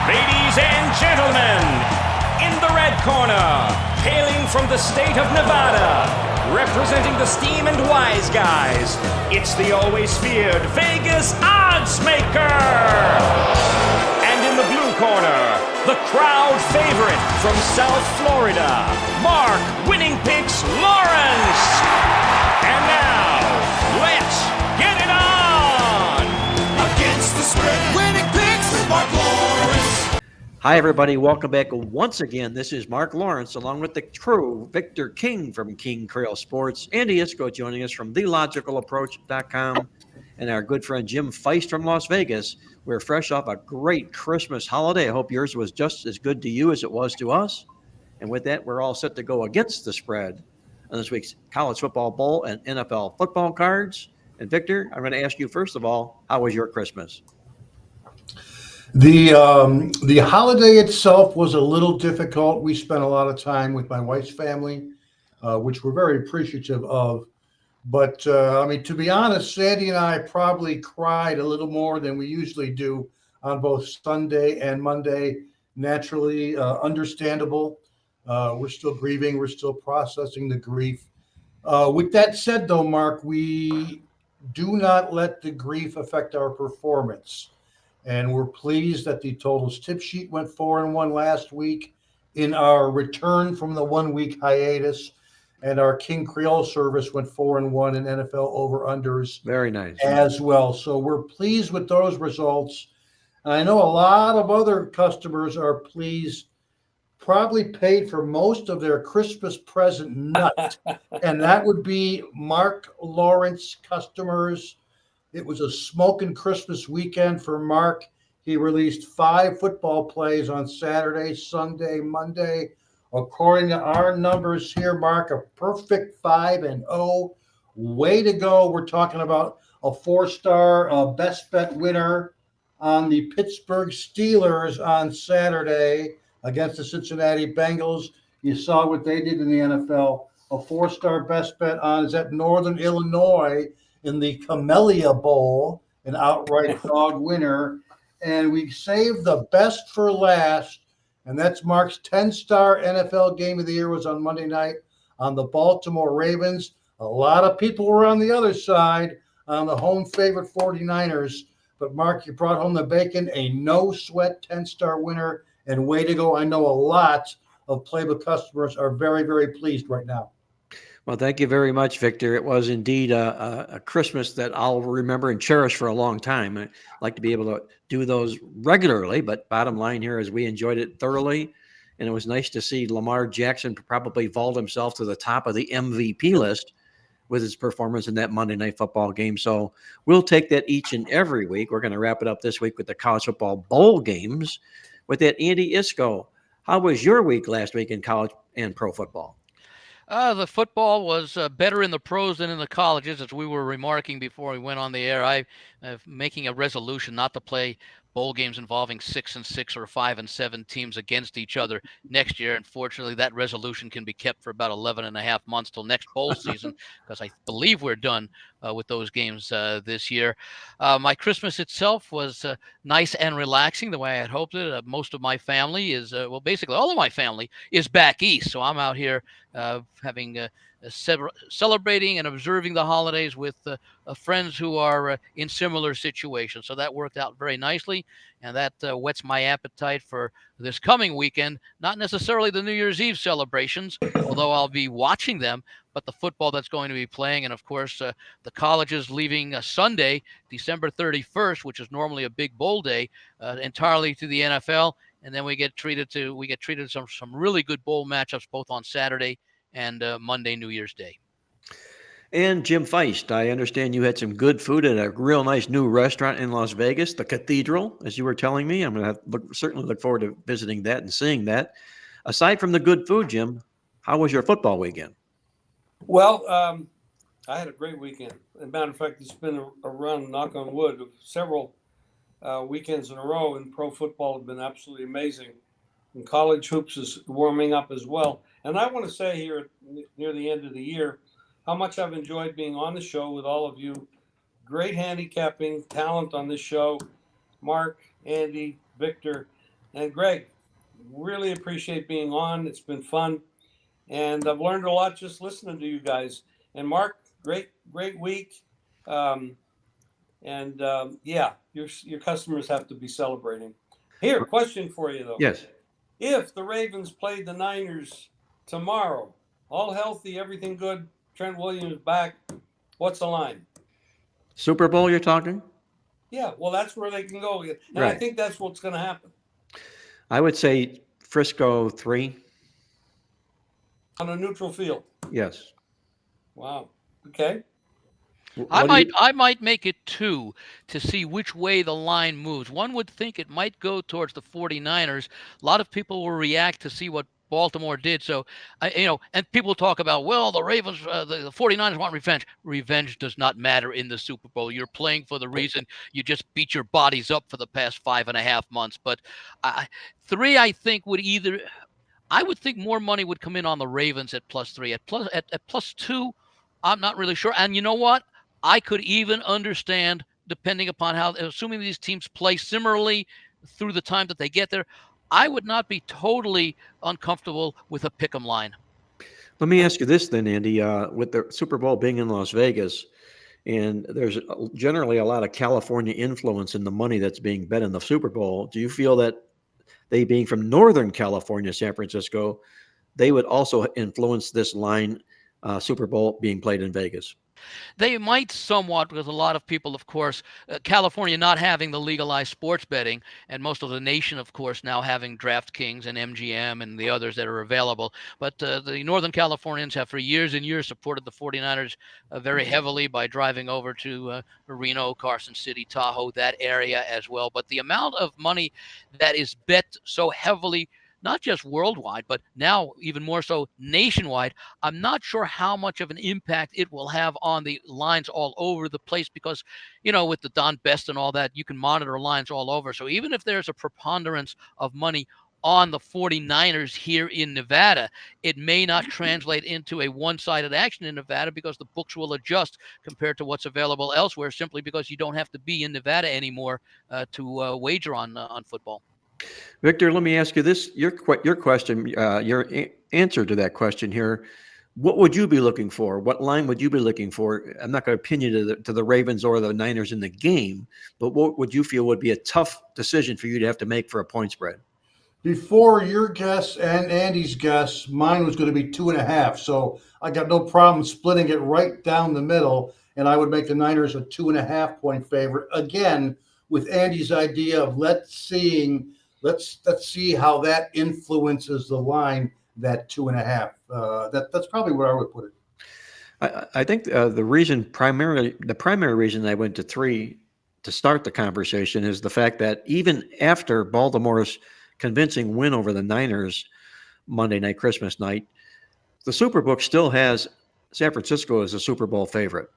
Ladies and gentlemen, in the red corner, hailing from the state of Nevada, representing the Steam and Wise Guys, it's the always feared Vegas odds maker. And in the blue corner, the crowd favorite from South Florida, Marc Winning Picks Lawrence. And now, let's get it on! Against the spread, Winning Picks with Marc Lawrence. Hi, everybody. Welcome back once again. This is Marc Lawrence, along with the crew, Victor King from King Creole Sports, Andy Iskoe joining us from TheLogicalApproach.com, and our good friend Jim Feist from Las Vegas. We're fresh off a great Christmas holiday. I hope yours was just as good to you as it was to us. And with that, we're all set to go against the spread on this week's College Football Bowl and NFL football cards. And Victor, I'm going to ask you first of all, how was your Christmas? The holiday itself was a little difficult. We spent a lot of time with my wife's family, which we're very appreciative of. But to be honest, Sandy and I probably cried a little more than we usually do on both Sunday and Monday. Naturally, understandable. We're still grieving. We're still processing the grief. With that said, though, Marc, we do not let the grief affect our performance. And we're pleased that the totals tip sheet went 4-1 last week in our return from the 1 week hiatus. And our King Creole service went 4-1 in NFL over-unders. Very nice. As well. So we're pleased with those results. And I know a lot of other customers are pleased, probably paid for most of their Christmas present nut. And that would be Marc Lawrence customers. It was a smoking Christmas weekend for Marc. He released 5 football plays on Saturday, Sunday, Monday. According to our numbers here, Marc, a perfect 5-0. Way to go. We're talking about a 4-star best bet winner on the Pittsburgh Steelers on Saturday against the Cincinnati Bengals. You saw what they did in the NFL. A 4-star best bet on is at Northern Illinois in the Camellia Bowl, an outright dog winner. And we saved the best for last, and that's Marc's 10-star NFL game of the year was on Monday night on the Baltimore Ravens. A lot of people were on the other side on the home favorite 49ers. But, Marc, you brought home the bacon, a no-sweat 10-star winner, and way to go. I know a lot of Playbook customers are very, very pleased right now. Well, thank you very much, Victor. It was indeed a Christmas that I'll remember and cherish for a long time. I'd like to be able to do those regularly, but bottom line here is we enjoyed it thoroughly, and it was nice to see Lamar Jackson probably vault himself to the top of the MVP list with his performance in that Monday Night Football game. So we'll take that each and every week. We're going to wrap it up this week with the College Football Bowl games. With that, Andy Iskoe, how was your week last week in college and pro football? The football was better in the pros than in the colleges, as we were remarking before we went on the air. I'm making a resolution not to play bowl games involving 6-6 or 5-7 teams against each other next year. Unfortunately, that resolution can be kept for about 11 and a half months till next bowl season, because I believe we're done with those games this year. My Christmas itself was nice and relaxing the way I had hoped it. Most of my family is, basically all of my family is back east. So I'm out here having celebrating and observing the holidays with friends who are in similar situations. So that worked out very nicely, and that whets my appetite for this coming weekend. Not necessarily the New Year's Eve celebrations, although I'll be watching them, but the football that's going to be playing. And of course, the colleges leaving Sunday, December 31st, which is normally a big bowl day, entirely to the NFL. And then we get treated some really good bowl matchups both on Saturday and Monday, New Year's Day. And Jim Feist, I understand you had some good food at a real nice new restaurant in Las Vegas, the Cathedral, as you were telling me. I'm going to certainly look forward to visiting that and seeing that. Aside from the good food, Jim, how was your football weekend? Well, I had a great weekend. As a matter of fact, it's been a run, knock on wood, of several weekends in a row, and pro football has been absolutely amazing. And college hoops is warming up as well. And I want to say here near the end of the year how much I've enjoyed being on the show with all of you. Great handicapping talent on this show. Marc, Andy, Victor, And Greg, really appreciate being on. It's been fun. And I've learned a lot just listening to you guys. And Mark, great week. Yeah, your customers have to be celebrating. Here, question for you, though. Yes. If the Ravens played the Niners tomorrow, all healthy, everything good, Trent Williams back, what's the line? Super Bowl you're talking? Yeah, well, that's where they can go. And Right. I think that's what's going to happen. I would say Frisco 3. On a neutral field. Yes. Wow. Okay. I might make it 2 to see which way the line moves. One would think it might go towards the 49ers. A lot of people will react to see what Baltimore did. So, and people talk about, well, the Ravens, the 49ers want revenge. Revenge does not matter in the Super Bowl. You're playing for the reason you just beat your bodies up for the past 5.5 months. But 3, I think, I would think more money would come in on the Ravens at +3. At +2, I'm not really sure. And you know what? I could even understand, depending upon assuming these teams play similarly through the time that they get there, I would not be totally uncomfortable with a pick'em line. Let me ask you this then, Andy. With the Super Bowl being in Las Vegas, and there's generally a lot of California influence in the money that's being bet in the Super Bowl, do you feel that they being from Northern California, San Francisco, they would also influence this line, Super Bowl being played in Vegas? They might somewhat, because a lot of people, of course, California not having the legalized sports betting, and most of the nation, of course, now having DraftKings and MGM and the others that are available. But the Northern Californians have for years and years supported the 49ers very heavily by driving over to Reno, Carson City, Tahoe, that area as well. But the amount of money that is bet so heavily, not just worldwide, but now even more so nationwide, I'm not sure how much of an impact it will have on the lines all over the place because, with the Don Best and all that, you can monitor lines all over. So even if there's a preponderance of money on the 49ers here in Nevada, it may not translate into a one-sided action in Nevada because the books will adjust compared to what's available elsewhere simply because you don't have to be in Nevada anymore to wager on football. Victor, let me ask you this: your question, your answer to that question here. What would you be looking for? What line would you be looking for? I'm not going to pin you to the Ravens or the Niners in the game, but what would you feel would be a tough decision for you to have to make for a point spread? Before your guess and Andy's guess, mine was going to be 2.5. So I got no problem splitting it right down the middle, and I would make the Niners a 2.5 point favorite again with Andy's idea of let's see how that influences the line. That 2.5. That's probably where I would put it. I think the primary reason I went to 3 to start the conversation is the fact that even after Baltimore's convincing win over the Niners Monday night, Christmas night, the Superbook still has San Francisco as a Super Bowl favorite,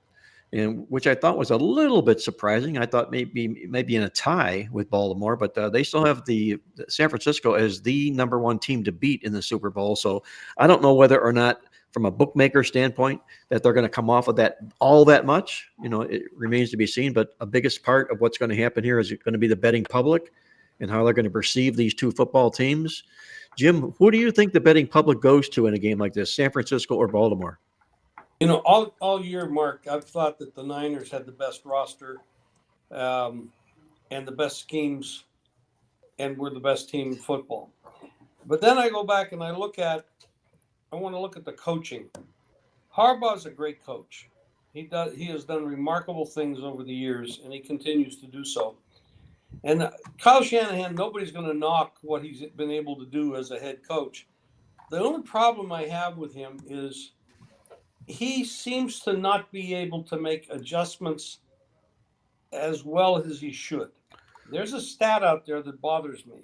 and which I thought was a little bit surprising. I thought maybe in a tie with Baltimore, but they still have the San Francisco as the number 1 team to beat in the Super Bowl. So I don't know whether or not, from a bookmaker standpoint, that they're going to come off of that all that much. It remains to be seen. But a biggest part of what's going to happen here is going to be the betting public and how they're going to perceive these two football teams. Jim, who do you think the betting public goes to in a game like this, San Francisco or Baltimore? All year, Mark, I've thought that the Niners had the best roster and the best schemes and were the best team in football. But then I go back and I want to look at the coaching. Harbaugh's a great coach. He has done remarkable things over the years, and he continues to do so. And Kyle Shanahan, nobody's going to knock what he's been able to do as a head coach. The only problem I have with him is he seems to not be able to make adjustments as well as he should. There's a stat out there that bothers me.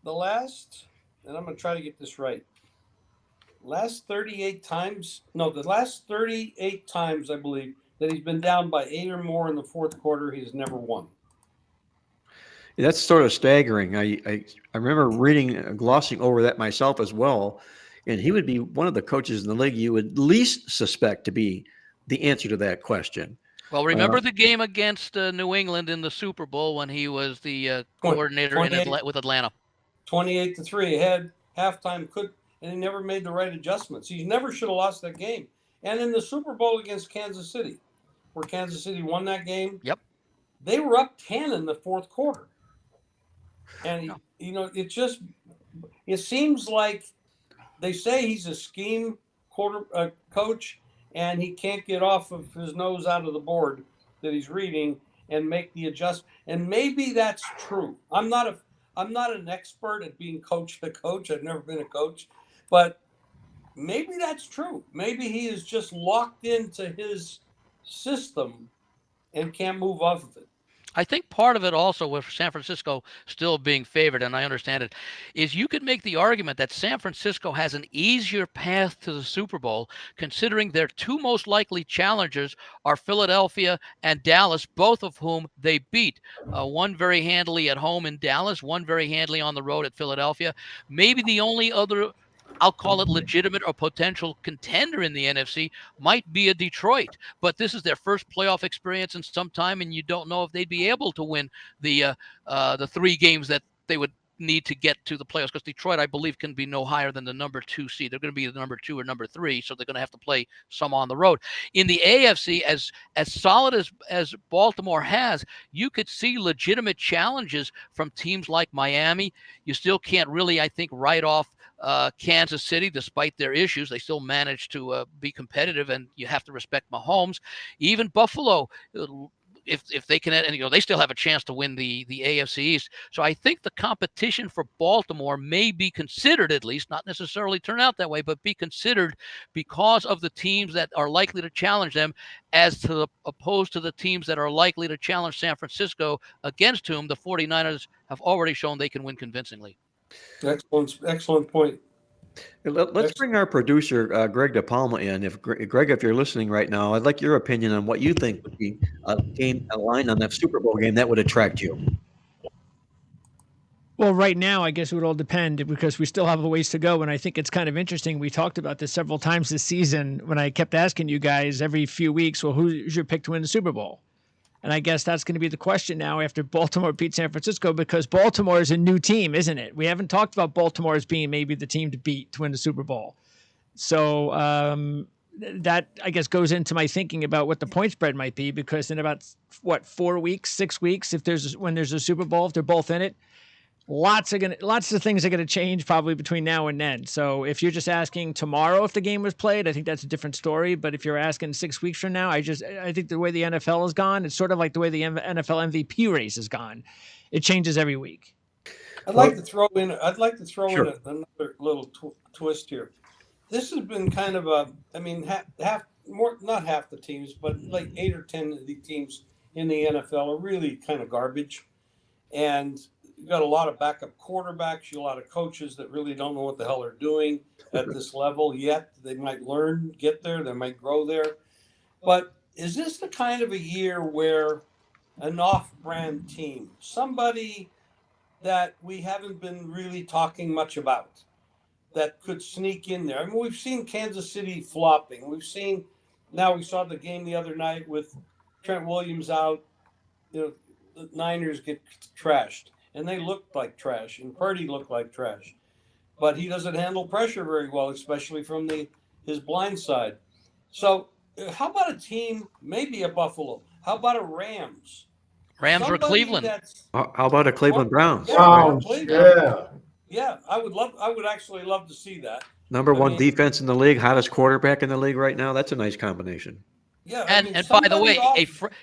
And I'm going to try to get this right. The last 38 times, I believe, that he's been down by 8 or more in the fourth quarter, he's never won. That's sort of staggering. I remember glossing over that myself as well. And he would be one of the coaches in the league you would least suspect to be the answer to that question. Well, remember the game against New England in the Super Bowl when he was the coordinator with Atlanta. 28-3 ahead, halftime and he never made the right adjustments. He never should have lost that game. And in the Super Bowl against Kansas City, where Kansas City won that game, yep, they were up 10 in the fourth quarter. And it seems like they say he's a scheme coach, and he can't get off of his nose out of the board that he's reading and make the adjustment. And maybe that's true. I'm not an expert at being coach to coach. I've never been a coach, but maybe that's true. Maybe he is just locked into his system and can't move off of it. I think part of it also with San Francisco still being favored, and I understand it, is you could make the argument that San Francisco has an easier path to the Super Bowl, considering their two most likely challengers are Philadelphia and Dallas, both of whom they beat. One very handily at home in Dallas, one very handily on the road at Philadelphia. Maybe the only other, I'll call it legitimate or potential contender in the NFC might be a Detroit, but this is their first playoff experience in some time, and you don't know if they'd be able to win the 3 games that they would need to get to the playoffs, because Detroit, I believe, can be no higher than the number 2 seed. They're going to be the number 2 or number 3, so they're going to have to play some on the road. In the AFC, as solid as Baltimore has, you could see legitimate challenges from teams like Miami. You still can't really, I think, write off Kansas City, despite their issues. They still manage to be competitive, and you have to respect Mahomes. Even Buffalo, if they can, and they still have a chance to win the AFC East. So I think the competition for Baltimore may be considered, at least, not necessarily turn out that way, but be considered because of the teams that are likely to challenge them, opposed to the teams that are likely to challenge San Francisco, against whom the 49ers have already shown they can win convincingly. Excellent point. Let's bring our producer, Greg DePalma, in. Greg, if you're listening right now, I'd like your opinion on what you think would be a line on that Super Bowl game that would attract you. Well, right now, I guess it would all depend, because we still have a ways to go. And I think it's kind of interesting. We talked about this several times this season when I kept asking you guys every few weeks, well, who's your pick to win the Super Bowl? And I guess that's going to be the question now after Baltimore beat San Francisco, because Baltimore is a new team, isn't it? We haven't talked about Baltimore as being maybe the team to beat to win the Super Bowl. So that, I guess, goes into my thinking about what the point spread might be, because in about, 4 weeks, 6 weeks, when there's a Super Bowl, if they're both in it, lots of things are going to change probably between now and then. So if you're just asking tomorrow if the game was played, I think that's a different story. But if you're asking 6 weeks from now, I think the way the NFL has gone, it's sort of like the way the NFL MVP race has gone. It changes every week. I'd like to throw in Sure. another little twist here. This has been kind of not half the teams, but like 8 or 10 of the teams in the NFL are really kind of garbage. And you've got a lot of backup quarterbacks, a lot of coaches that really don't know what the hell they're doing at this level yet. They might learn, get there, they might grow there. But is this the kind of a year where an off-brand team, somebody that we haven't been really talking much about, that could sneak in there? I mean, we've seen Kansas City flopping. We saw the game the other night with Trent Williams out. The Niners get trashed. And they looked like trash, and Purdy looked like trash. But he doesn't handle pressure very well, especially from his blind side. So how about a team, maybe a Buffalo? How about a Rams? Rams or Cleveland? How about a Cleveland Browns? Browns, yeah. I would actually love to see that. Number one defense in the league, hottest quarterback in the league right now. That's a nice combination. Yeah. And by the way,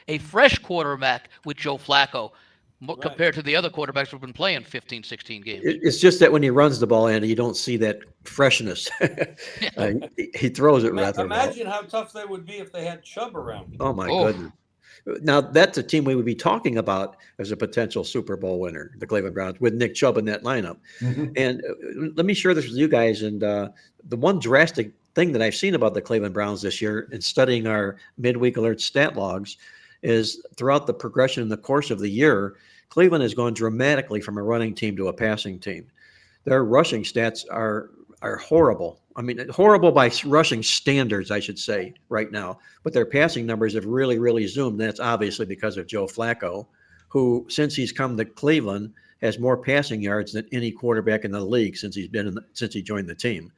a fresh quarterback with Joe Flacco, compared to the other quarterbacks who've been playing 15, 16 games. It's just that when he runs the ball, Andy, you don't see that freshness. He throws it rather well. Imagine how tough they would be if they had Chubb around. Oh, my goodness. Now, that's a team we would be talking about as a potential Super Bowl winner, the Cleveland Browns, with Nick Chubb in that lineup. Mm-hmm. And let me share this with you guys. And the one drastic thing that I've seen about the Cleveland Browns this year in studying our midweek alert stat logs is throughout the progression in the course of the year, Cleveland has gone dramatically from a running team to a passing team. Their rushing stats are horrible I mean, horrible by rushing standards, I should say, right now. But their passing numbers have really, really zoomed. That's obviously because of Joe Flacco, who, since he's come to Cleveland, has more passing yards than any quarterback in the league since since he joined the team.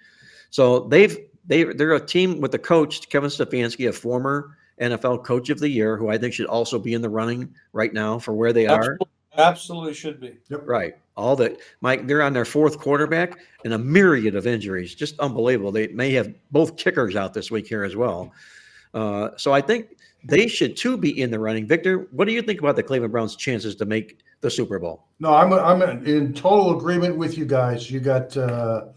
So they're a team with the coach, Kevin Stefanski, a former NFL Coach of the Year, who I think should also be in the running right now for where they are. Absolutely should be. Yep. Right. All that, Mike, they're on their fourth quarterback and a myriad of injuries. Just unbelievable. They may have both kickers out this week here as well. So I think they should too be in the running. Victor, what do you think about the Cleveland Browns' chances to make the Super Bowl? No, I'm in total agreement with you guys. You got a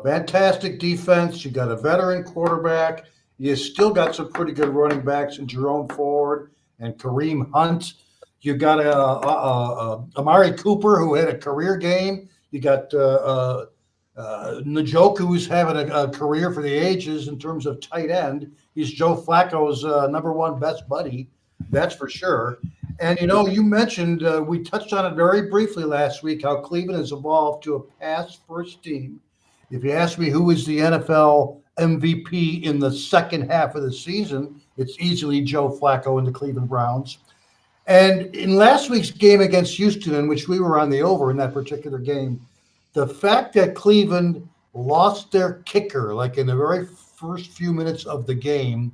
fantastic defense. You got a veteran quarterback. You still got some pretty good running backs in Jerome Ford and Kareem Hunt. You got Amari Cooper, who had a career game. You got Njoku, who's having a career for the ages in terms of tight end. He's Joe Flacco's number one best buddy, that's for sure. And, you mentioned, we touched on it very briefly last week, how Cleveland has evolved to a pass-first team. If you ask me who is the NFL MVP in the second half of the season, it's easily Joe Flacco and the Cleveland Browns. And in last week's game against Houston, in which we were on the over in that particular game, the fact that Cleveland lost their kicker, like in the very first few minutes of the game,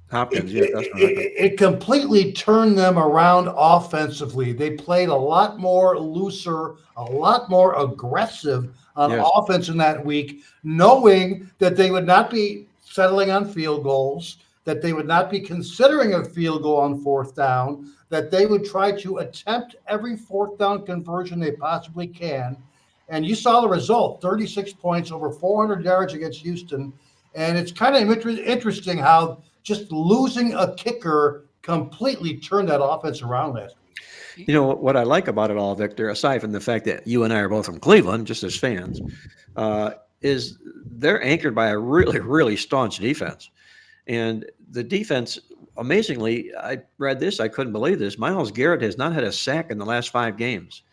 Hopkins, it completely turned them around offensively. They played a lot more looser, a lot more aggressive on offense in that week, knowing that they would not be settling on field goals, that they would not be considering a field goal on fourth down, that they would try to attempt every fourth down conversion they possibly can. And you saw the result, 36 points, over 400 yards against Houston. And it's kind of interesting how just losing a kicker completely turned that offense around last week. You know, what I like about it all, Victor, aside from the fact that you and I are both from Cleveland, just as fans, is they're anchored by a really, really staunch defense. And the defense, amazingly, I read this, I couldn't believe this. Myles Garrett has not had a sack in the last 5 games.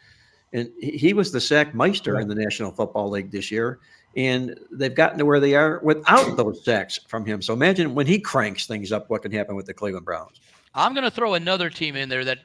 And he was the sack meister in the National Football League this year. And they've gotten to where they are without those sacks from him. So imagine when he cranks things up, what can happen with the Cleveland Browns. I'm going to throw another team in there that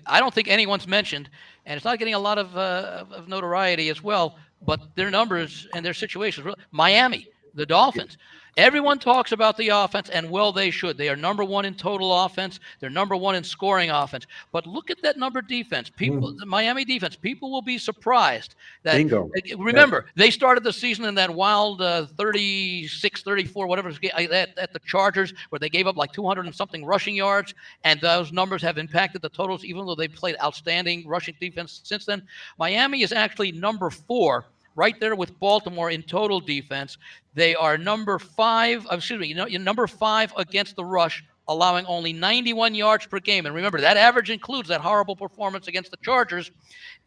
I don't think anyone's mentioned, and it's not getting a lot of notoriety as well, but their numbers and their situations. Miami, the Dolphins. Everyone talks about the offense, and well, they should. They are number one in total offense. They're number one in scoring offense. But look at that number defense. People, the Miami defense, people will be surprised. Bingo. Remember, they started the season in that wild 36-34, whatever, at the Chargers, where they gave up like 200 and something rushing yards, and those numbers have impacted the totals, even though they've played outstanding rushing defense since then. Miami is actually number 4, right there with Baltimore in total defense. They are number 5 against the rush, allowing only 91 yards per game. And remember, that average includes that horrible performance against the Chargers.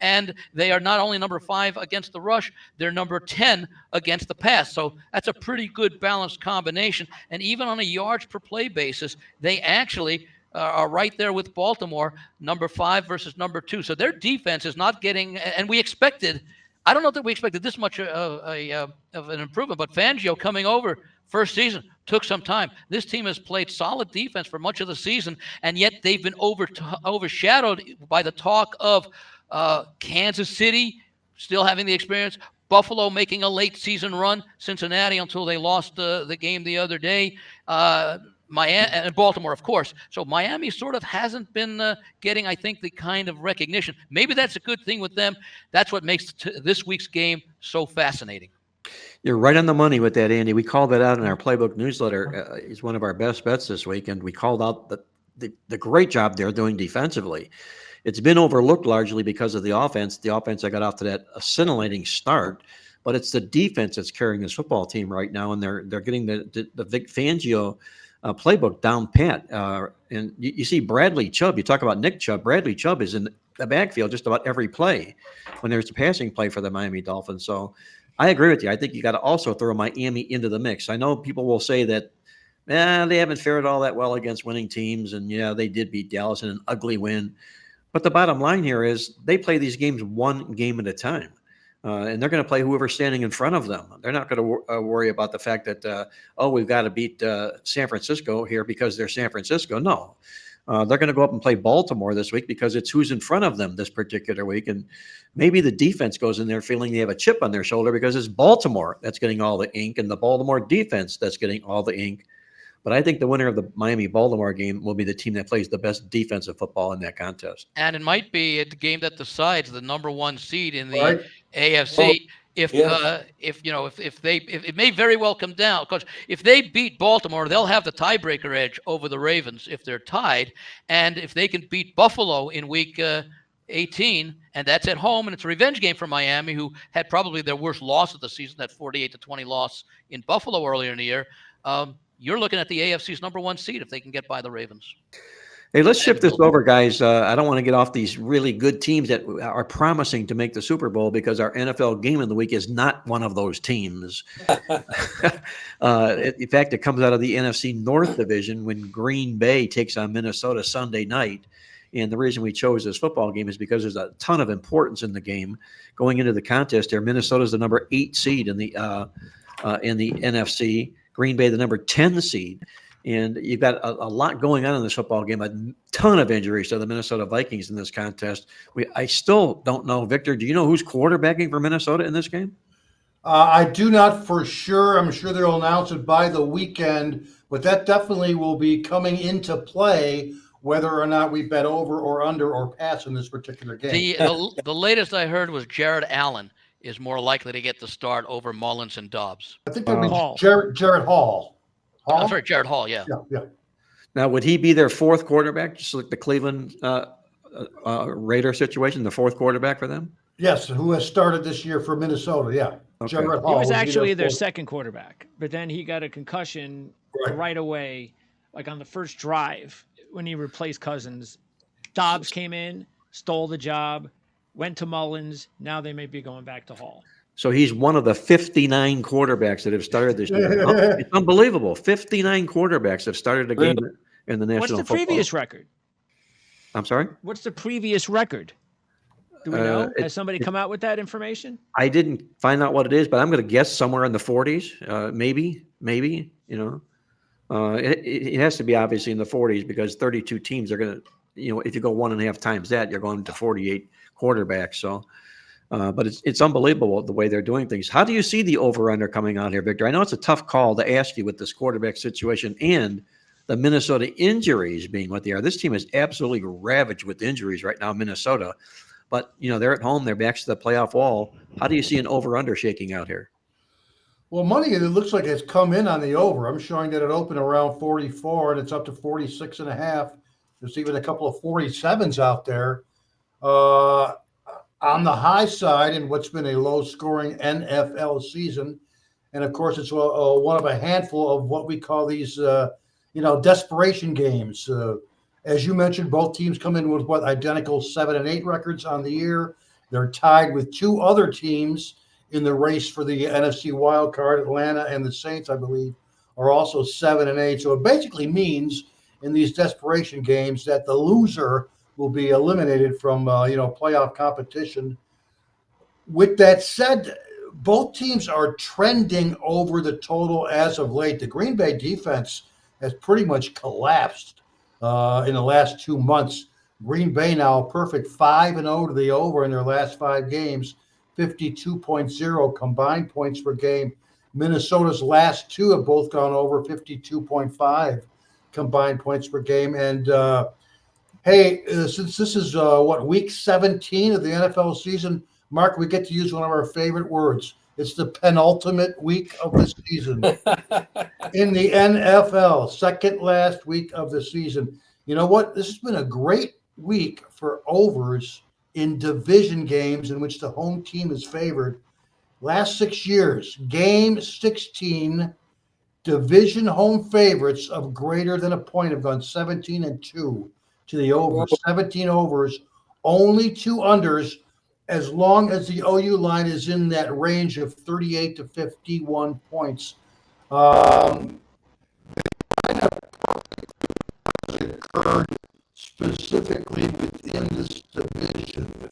And they are not only number 5 against the rush, they're number 10 against the pass. So that's a pretty good balanced combination. And even on a yards per play basis, they actually are right there with Baltimore, number 5 versus number 2. So their defense is not getting, and we expected, I don't know that we expected this much of an improvement, but Fangio coming over first season took some time. This team has played solid defense for much of the season, and yet they've been overshadowed by the talk of Kansas City still having the experience, Buffalo making a late season run, Cincinnati until they lost the game the other day, Miami and Baltimore, of course. So Miami sort of hasn't been getting, I think, the kind of recognition. Maybe that's a good thing with them. That's what makes this week's game so fascinating. You're right on the money with that, Andy. We called that out in our Playbook newsletter. He's one of our best bets this week, and we called out the great job they're doing defensively. It's been overlooked largely because of the offense. The offense that got off to that scintillating start, but it's the defense that's carrying this football team right now, and they're getting the Vic Fangio playbook down pat. And you see Bradley Chubb. You talk about Nick Chubb. Bradley Chubb is in the backfield just about every play when there's a passing play for the Miami Dolphins. So I agree with you. I think you got to also throw Miami into the mix. I know people will say that they haven't fared all that well against winning teams, and they did beat Dallas in an ugly win. But the bottom line here is they play these games one game at a time. And they're going to play whoever's standing in front of them. They're not going to worry about the fact that, we've got to beat San Francisco here because they're San Francisco. No, they're going to go up and play Baltimore this week because it's who's in front of them this particular week. And maybe the defense goes in there feeling they have a chip on their shoulder because it's Baltimore that's getting all the ink and the Baltimore defense that's getting all the ink. But I think the winner of the Miami-Baltimore game will be the team that plays the best defensive football in that contest. And it might be a game that decides the number 1 seed in the Right. AFC. If it may very well come down, because if they beat Baltimore, they'll have the tiebreaker edge over the Ravens if they're tied, and if they can beat Buffalo in week 18, and that's at home, and it's a revenge game for Miami, who had probably their worst loss of the season, that 48-20 loss in Buffalo earlier in the year. You're looking at the AFC's number 1 seed if they can get by the Ravens. Hey, let's shift this over, guys. I don't want to get off these really good teams that are promising to make the Super Bowl because our NFL game of the week is not one of those teams. In fact, it comes out of the NFC North division when Green Bay takes on Minnesota Sunday night. And the reason we chose this football game is because there's a ton of importance in the game. Going into the contest there, Minnesota's the number 8 seed in the NFC. Green Bay, the number 10 seed. And you've got a lot going on in this football game, a ton of injuries to the Minnesota Vikings in this contest. I still don't know, Victor, do you know who's quarterbacking for Minnesota in this game? I do not for sure. I'm sure they'll announce it by the weekend, but that definitely will be coming into play whether or not we bet over or under or pass in this particular game. The latest I heard was Jared Allen is more likely to get the start over Mullins and Dobbs. I think that'll be Jared Hall. I'm sorry, Jared Hall, yeah. Yeah. Now, would he be their 4th quarterback, just like the Cleveland Raider situation, the 4th quarterback for them? Yes, who has started this year for Minnesota, yeah. Okay. Jared Hall He was would be actually their 4th. second quarterback, but then he got a concussion Right. right away, like on the first drive when he replaced Cousins. Dobbs came in, stole the job, went to Mullins. Now they may be going back to Hall. So he's one of the 59 quarterbacks that have started this year. It's unbelievable. 59 quarterbacks have started a game in the National What's the Football. previous record? I'm sorry? What's the previous record? Do we know? Has somebody come out with that information? I didn't find out what it is, but I'm going to guess somewhere in the 40s. Maybe, you know. It has to be obviously in the 40s because 32 teams are going to, if you go 1.5 times that, you're going to 48 quarterbacks. So, but it's unbelievable the way they're doing things. How do you see the over-under coming out here, Victor? I know it's a tough call to ask you with this quarterback situation and the Minnesota injuries being what they are. This team is absolutely ravaged with injuries right now, Minnesota. But, they're at home. They're back to the playoff wall. How do you see an over-under shaking out here? Well, money, it looks like it's come in on the over. I'm showing that it opened around 44 and it's up to 46.5. There's even a couple of 47s out there. On the high side in what's been a low-scoring NFL season. And, of course, it's one of a handful of what we call these, desperation games. As you mentioned, both teams come in with identical 7-8 records on the year. They're tied with 2 other teams in the race for the NFC wild card. Atlanta and the Saints, I believe, are also 7-8. So it basically means in these desperation games that the loser will be eliminated from playoff competition. With that said, both teams are trending over the total as of late. The Green Bay defense has pretty much collapsed in the last 2 months. Green Bay now a perfect 5-0 to the over in their last 5 games, 52.0 combined points per game. Minnesota's last 2 have both gone over 52.5 combined points per game. And since this is week 17 of the NFL season, Mark, we get to use one of our favorite words. It's the penultimate week of the season in the NFL, second last week of the season. You know what? This has been a great week for overs in division games in which the home team is favored. Last 6 years, game 16, division home favorites of greater than a point have gone 17-2 to the over. 17 overs, only 2 unders, as long as the OU line is in that range of 38 to 51 points. Occurred specifically within this division.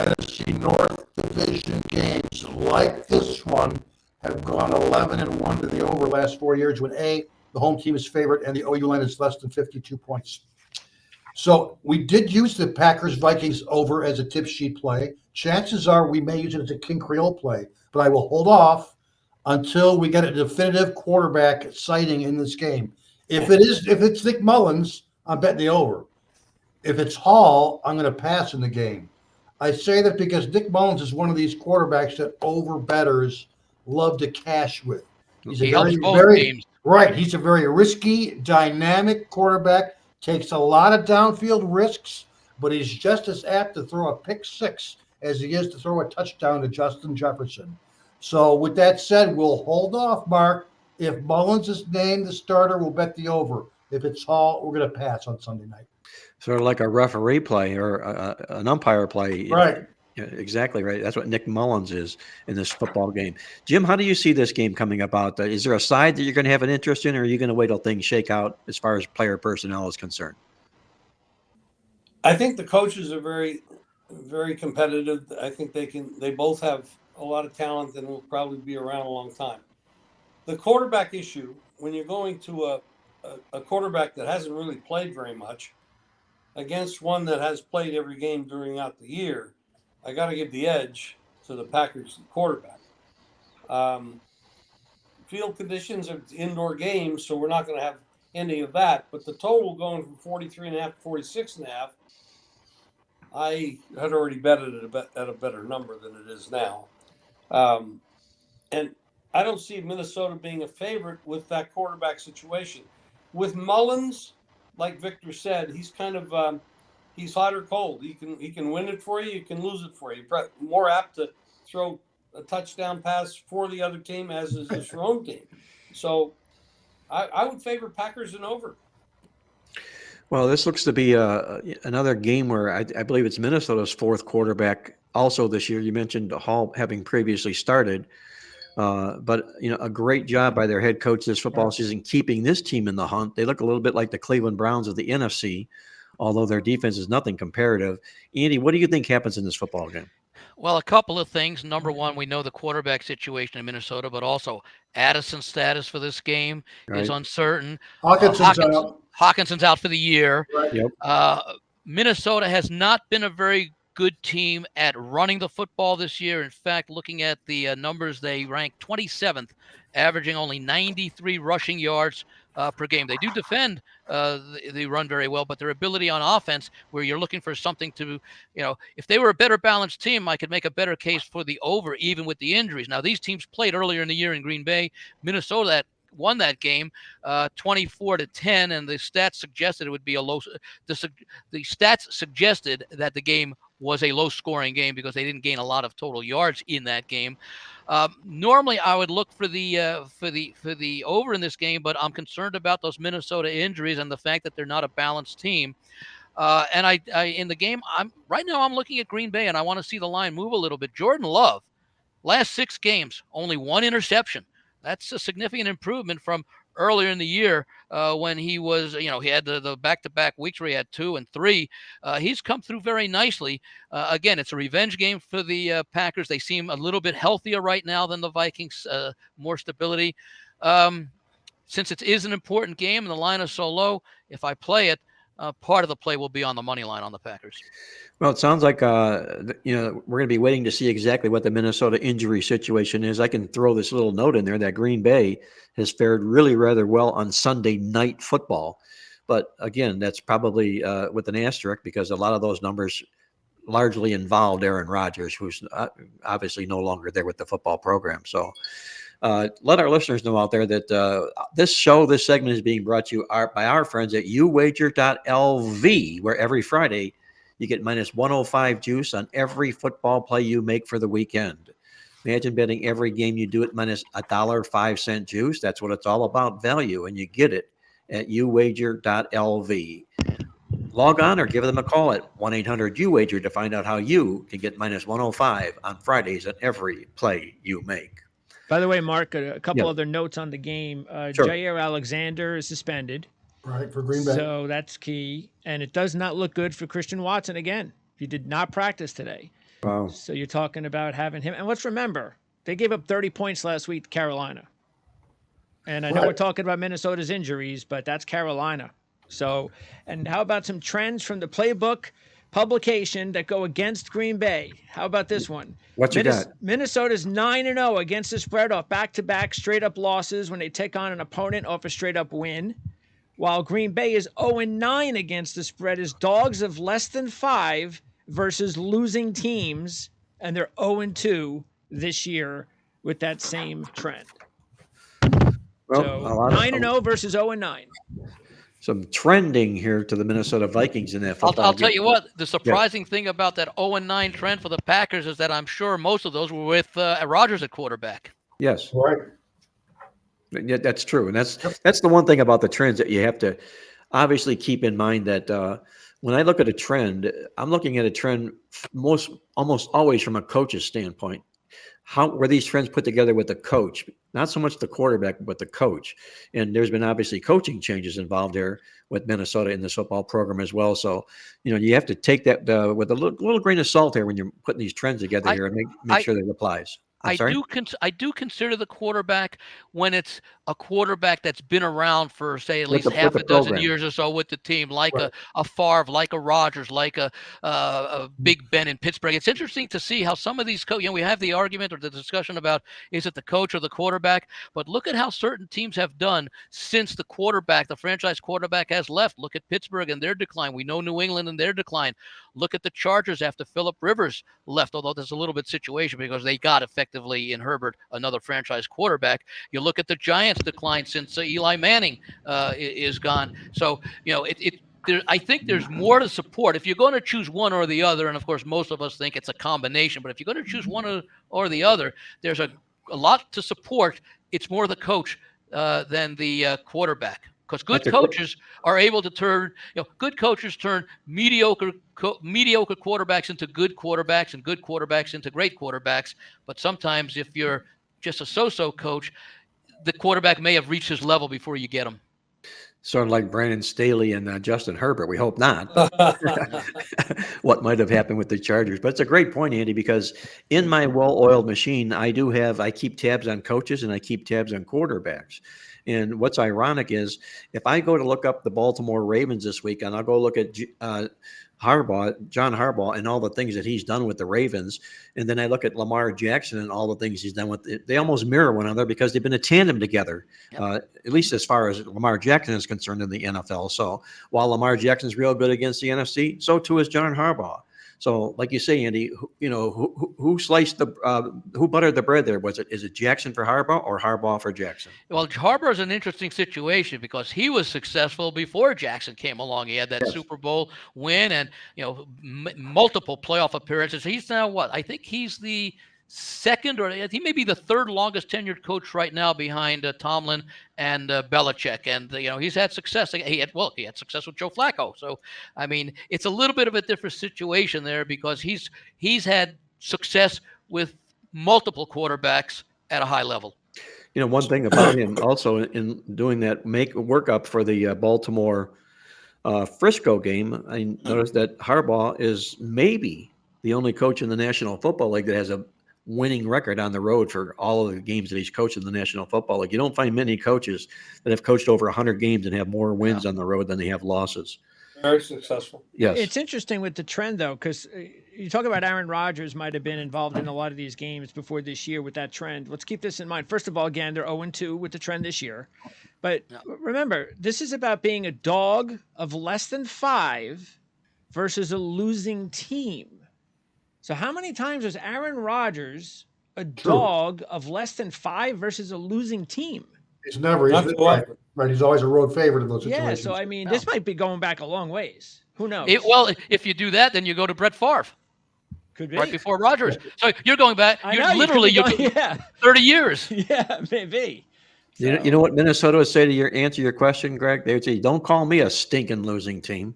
And NFC North Division games like this one have gone 11-1 to the over last 4 years when the home team is favorite and the OU line is less than 52 points. So we did use the Packers-Vikings over as a tip sheet play. Chances are we may use it as a King Creole play, but I will hold off until we get a definitive quarterback sighting in this game. If it's Nick Mullins, I'm betting the over. If it's Hall, I'm going to pass in the game. I say that because Nick Mullins is one of these quarterbacks that over bettors love to cash with. He helps both teams. Right. He's a very risky, dynamic quarterback, takes a lot of downfield risks, but he's just as apt to throw a pick six as he is to throw a touchdown to Justin Jefferson. So with that said, we'll hold off, Mark. If Mullins is named the starter, we'll bet the over. If it's Hall, we're going to pass on Sunday night. Sort of like a referee play or an umpire play. Right. Yeah, exactly right. That's what Nick Mullins is in this football game. Jim, how do you see this game coming about? Is there a side that you're going to have an interest in, or are you going to wait till things shake out as far as player personnel is concerned? I think the coaches are very, very competitive. I think they both have a lot of talent and will probably be around a long time. The quarterback issue, when you're going to a quarterback that hasn't really played very much against one that has played every game throughout the year, I got to give the edge to the Packers quarterback. Field conditions are indoor games, so we're not going to have any of that. But the total going from 43.5 to 46.5, I had already betted it at a better number than it is now. And I don't see Minnesota being a favorite with that quarterback situation. With Mullins, like Victor said, he's kind of he's hot or cold. He can win it for you. He can lose it for you. More apt to throw a touchdown pass for the other team as is his own team. So I would favor Packers and over. Well, this looks to be another game where I believe it's Minnesota's fourth quarterback also this year. You mentioned Hall having previously started. But, a great job by their head coach this football season keeping this team in the hunt. They look a little bit like the Cleveland Browns of the NFC, although their defense is nothing comparative. Andy, what do you think happens in this football game? Well, a couple of things. Number one, we know the quarterback situation in Minnesota, but also Addison's status for this game is uncertain. Hawkinson's out for the year. Right. Yep. Minnesota has not been a very good team at running the football this year. In fact, looking at the numbers, they rank 27th, averaging only 93 rushing yards per game. They do defend the run very well, but their ability on offense, where you're looking for something to, if they were a better balanced team, I could make a better case for the over, even with the injuries. Now, these teams played earlier in the year in Green Bay. Minnesota won that game 24-10, and the stats suggested it would be a low. The stats suggested that the game was a low-scoring game because they didn't gain a lot of total yards in that game. Normally, I would look for the over in this game, but I'm concerned about those Minnesota injuries and the fact that they're not a balanced team. And I in the game, I'm looking at Green Bay, and I want to see the line move a little bit. Jordan Love, last 6 games, only 1 interception. That's a significant improvement from earlier in the year when he was, he had the back-to-back weeks where he had 2 and 3. He's come through very nicely. Again, it's a revenge game for the Packers. They seem a little bit healthier right now than the Vikings, more stability. Since it is an important game and the line is so low, if I play it, part of the play will be on the money line on the Packers. Well, it sounds like, we're going to be waiting to see exactly what the Minnesota injury situation is. I can throw this little note in there that Green Bay has fared really rather well on Sunday night football. But again, that's probably with an asterisk because a lot of those numbers largely involved Aaron Rodgers, who's obviously no longer there with the football program. So let our listeners know out there that this segment is being brought to you by our friends at uwager.lv, where every Friday you get minus 105 juice on every football play you make for the weekend. Imagine betting every game you do it minus $1.05 juice. That's what it's all about, value, and you get it at uwager.lv. Log on or give them a call at 1-800-UWAGER to find out how you can get minus 105 on Fridays on every play you make. By the way, Mark, a couple other notes on the game. Sure. Jair Alexander is suspended. Right, for Green Bay. So that's key. And it does not look good for Christian Watson again. He did not practice today. Wow. So you're talking about having him. And let's remember, they gave up 30 points last week to Carolina. And I know we're talking about Minnesota's injuries, but that's Carolina. So, and how about some trends from the Playbook publication that go against Green Bay? How about this one? What you got? Minnesota's 9-0 against the spread off back-to-back straight-up losses when they take on an opponent off a straight-up win, while Green Bay is 0-9 against the spread as dogs of less than 5 versus losing teams, and they're 0-2 this year with that same trend. Well, So 9-0 versus 0-9. Some trending here to the Minnesota Vikings in that football. I'll tell you what, the surprising thing about that 0-9 trend for the Packers is that I'm sure most of those were with Rodgers at quarterback. Yes. Right. Yeah, that's true. And that's the one thing about the trends that you have to obviously keep in mind that when I look at a trend, I'm looking at a trend almost always from a coach's standpoint. How were these trends put together with the coach? Not so much the quarterback, but the coach. And there's been obviously coaching changes involved there with Minnesota in this football program as well. So, you have to take that with a little grain of salt here when you're putting these trends together here and make sure that it applies. I do consider the quarterback when it's a quarterback that's been around for, say, at least half a dozen years or so with the team, like a Favre, like a Rodgers, like a Big Ben in Pittsburgh. It's interesting to see how some of these we have the argument or the discussion about is it the coach or the quarterback, but look at how certain teams have done since the franchise quarterback has left. Look at Pittsburgh and their decline. We know New England and their decline. Look at the Chargers after Phillip Rivers left, although there's a little bit situation because they got effectively in Herbert another franchise quarterback. You look at the Giants' decline since Eli Manning is gone. So, I think there's more to support. If you're going to choose one or the other, and of course most of us think it's a combination, but if you're going to choose one or the other, there's a lot to support. It's more the coach than the quarterback. Because good coaches are able to turn, good coaches turn mediocre quarterbacks into good quarterbacks and good quarterbacks into great quarterbacks. But sometimes if you're just a so-so coach, the quarterback may have reached his level before you get him. Sort of like Brandon Staley and Justin Herbert. We hope not. What might have happened with the Chargers. But it's a great point, Andy, because in my well-oiled machine, I keep tabs on coaches and I keep tabs on quarterbacks. And what's ironic is if I go to look up the Baltimore Ravens this week and I'll go look at John Harbaugh and all the things that he's done with the Ravens, and then I look at Lamar Jackson and all the things he's done with it, they almost mirror one another because they've been a tandem together, at least as far as Lamar Jackson is concerned in the NFL. So while Lamar Jackson's real good against the NFC, so too is John Harbaugh. So, like you say, Andy, who buttered the bread there? Is it Jackson for Harbaugh or Harbaugh for Jackson? Well, Harbaugh is an interesting situation because he was successful before Jackson came along. He had that Super Bowl win and multiple playoff appearances. He's now what? I think he's the second, or he may be the third longest tenured coach right now behind Tomlin and Belichick. And he's had success. He had success with Joe Flacco. So I mean, it's a little bit of a different situation there because he's had success with multiple quarterbacks at a high level. One thing about him also in doing that workup for the Baltimore Frisco game, I noticed that Harbaugh is maybe the only coach in the National Football League that has a winning record on the road for all of the games that he's coached in the National Football League. You don't find many coaches that have coached over 100 games and have more wins on the road than they have losses. Very successful. Yes. It's interesting with the trend, though, because you talk about Aaron Rodgers might have been involved in a lot of these games before this year with that trend. Let's keep this in mind. First of all, again, they're 0-2 with the trend this year. But remember, this is about being a dog of less than 5 versus a losing team. So how many times was Aaron Rodgers a dog of less than 5 versus a losing team? He's never. Right. He's always a road favorite in those situations. Yeah, so I mean, this might be going back a long ways. Who knows? If you do that, then you go to Brett Favre. Could be. Right before Rodgers. So you're going back. You're 30 years. Yeah, maybe. So. You know what Minnesota would say to answer your question, Greg? They would say, "Don't call me a stinking losing team."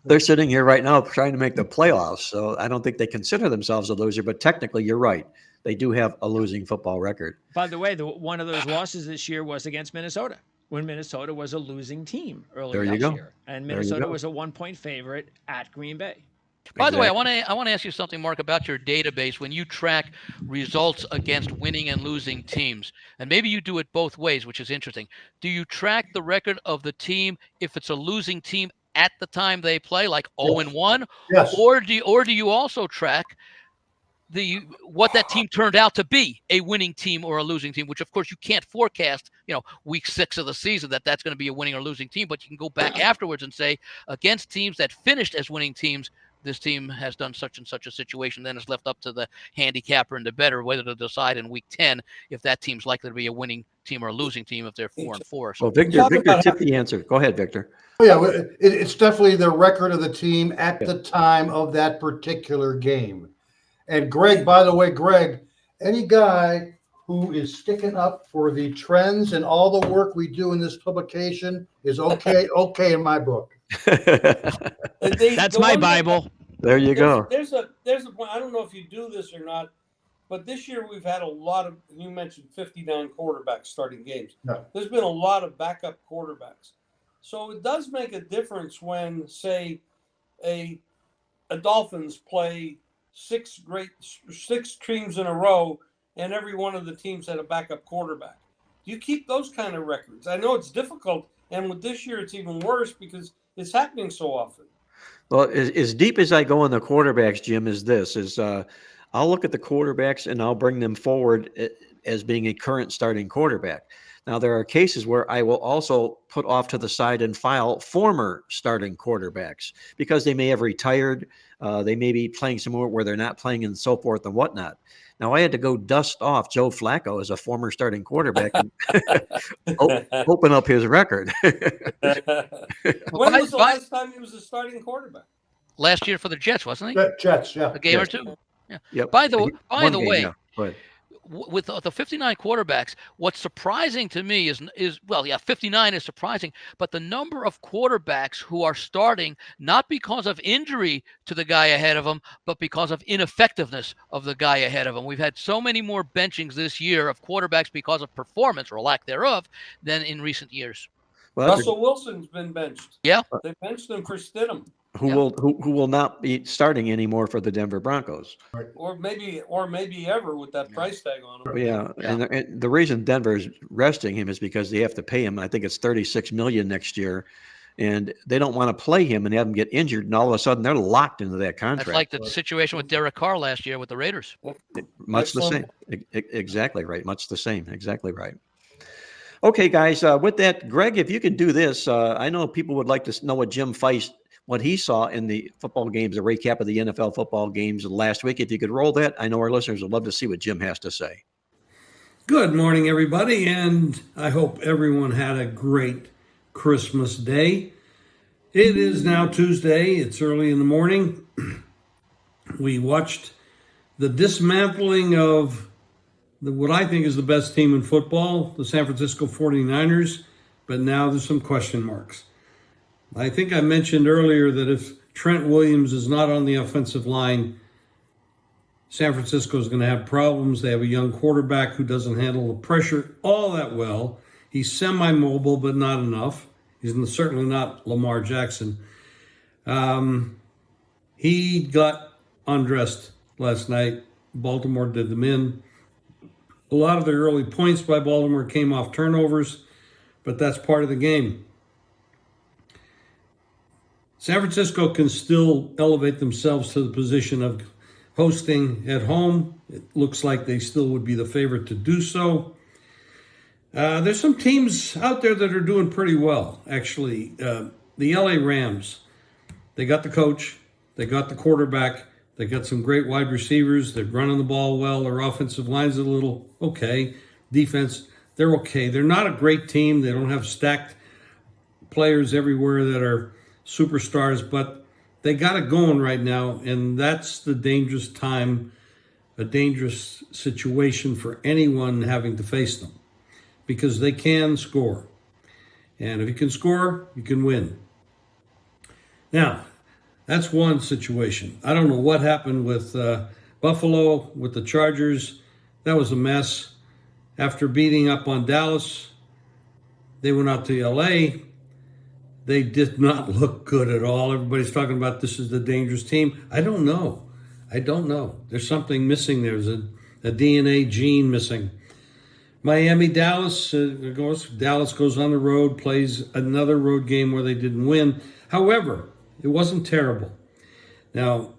They're sitting here right now trying to make the playoffs, so I don't think they consider themselves a loser. But technically, you're right; they do have a losing football record. By the way, one of those losses this year was against Minnesota. when Minnesota was a losing team earlier There you this go. year. And There you Minnesota go. was a 1-point favorite at Green Bay. By the way, Exactly. I want to ask you something, Mark, about your database when you track results against winning and losing teams. And maybe you do it both ways, which is interesting. Do you track the record of the team if it's a losing team at the time they play, like 0-1, Yes. or do you also track what that team turned out to be, a winning team or a losing team, which of course you can't forecast, week 6 of the season that's going to be a winning or losing team, but you can go back afterwards and say against teams that finished as winning teams, this team has done such and such a situation. Then it's left up to the handicapper and the bettor whether to decide in week 10 if that team's likely to be a winning team or a losing team if they're 4-4. Well, Victor tipped the answer. Go ahead, Victor. Oh, yeah, it's definitely the record of the team at the time of that particular game. And Greg, by the way, any guy who is sticking up for the trends and all the work we do in this publication is okay in my book. That's my Bible. There you go. There's a point. I don't know if you do this or not, but this year we've had a lot of. You mentioned 59 quarterbacks starting games. No. There's been a lot of backup quarterbacks, so it does make a difference when, say, a Dolphins play six teams in a row, and every one of the teams had a backup quarterback. Do you keep those kind of records? I know it's difficult, and with this year it's even worse because it's happening so often. Well, as deep as I go on the quarterbacks, Jim, I'll look at the quarterbacks and I'll bring them forward as being a current starting quarterback. Now, there are cases where I will also put off to the side and file former starting quarterbacks because they may have retired. They may be playing somewhere where they're not playing and so forth and whatnot. Now, I had to go dust off Joe Flacco as a former starting quarterback and open up his record. When was the last time he was a starting quarterback? Last year for the Jets, wasn't he? Jets, yeah. A game or two? Yeah. Yep. By the way, Yeah. Go ahead. with the 59 quarterbacks, what's surprising to me is 59 is surprising, but the number of quarterbacks who are starting not because of injury to the guy ahead of them, but because of ineffectiveness of the guy ahead of them. We've had so many more benchings this year of quarterbacks because of performance or lack thereof than in recent years. Well, Russell Wilson's been benched. Yeah. They benched him for Stidham. who will not be starting anymore for the Denver Broncos. Or maybe ever with that price tag on him. Yeah. And the reason Denver is resting him is because they have to pay him. I think it's $36 million next year, and they don't want to play him and have him get injured. And all of a sudden, they're locked into that contract. That's like the situation with Derek Carr last year with the Raiders. Much the same. Exactly right. Much the same. Exactly right. Okay, guys. With that, Greg, if you can do this, I know people would like to know what Jim Feist, what he saw in the football games, a recap of the NFL football games last week. If you could roll that, I know our listeners would love to see what Jim has to say. Good morning, everybody, and I hope everyone had a great Christmas day. It is now Tuesday. It's early in the morning. We watched the dismantling of what I think is the best team in football, the San Francisco 49ers, but now there's some question marks. I think I mentioned earlier that if Trent Williams is not on the offensive line, San Francisco is going to have problems. They have a young quarterback who doesn't handle the pressure all that well. He's semi-mobile, but not enough. He's certainly not Lamar Jackson. He got undressed last night. Baltimore did them in. A lot of the early points by Baltimore came off turnovers, but that's part of the game. San Francisco can still elevate themselves to the position of hosting at home. It looks like they still would be the favorite to do so. There's some teams out there that are doing pretty well, actually. The LA Rams, they got the coach, they got the quarterback, they got some great wide receivers, they're running the ball well, their offensive line's a little okay. Defense, they're okay. They're not a great team. They don't have stacked players everywhere that are superstars, but they got it going right now, and that's the dangerous time, a dangerous situation for anyone having to face them, because they can score. And if you can score, you can win. Now, that's one situation. I don't know what happened with Buffalo, with the Chargers. That was a mess. After beating up on Dallas, They went out to LA. They did not look good at all. Everybody's talking about this is the dangerous team. I don't know. There's something missing there. There's a DNA gene missing. Miami, Dallas goes on the road, plays another road game where they didn't win. However, it wasn't terrible. Now,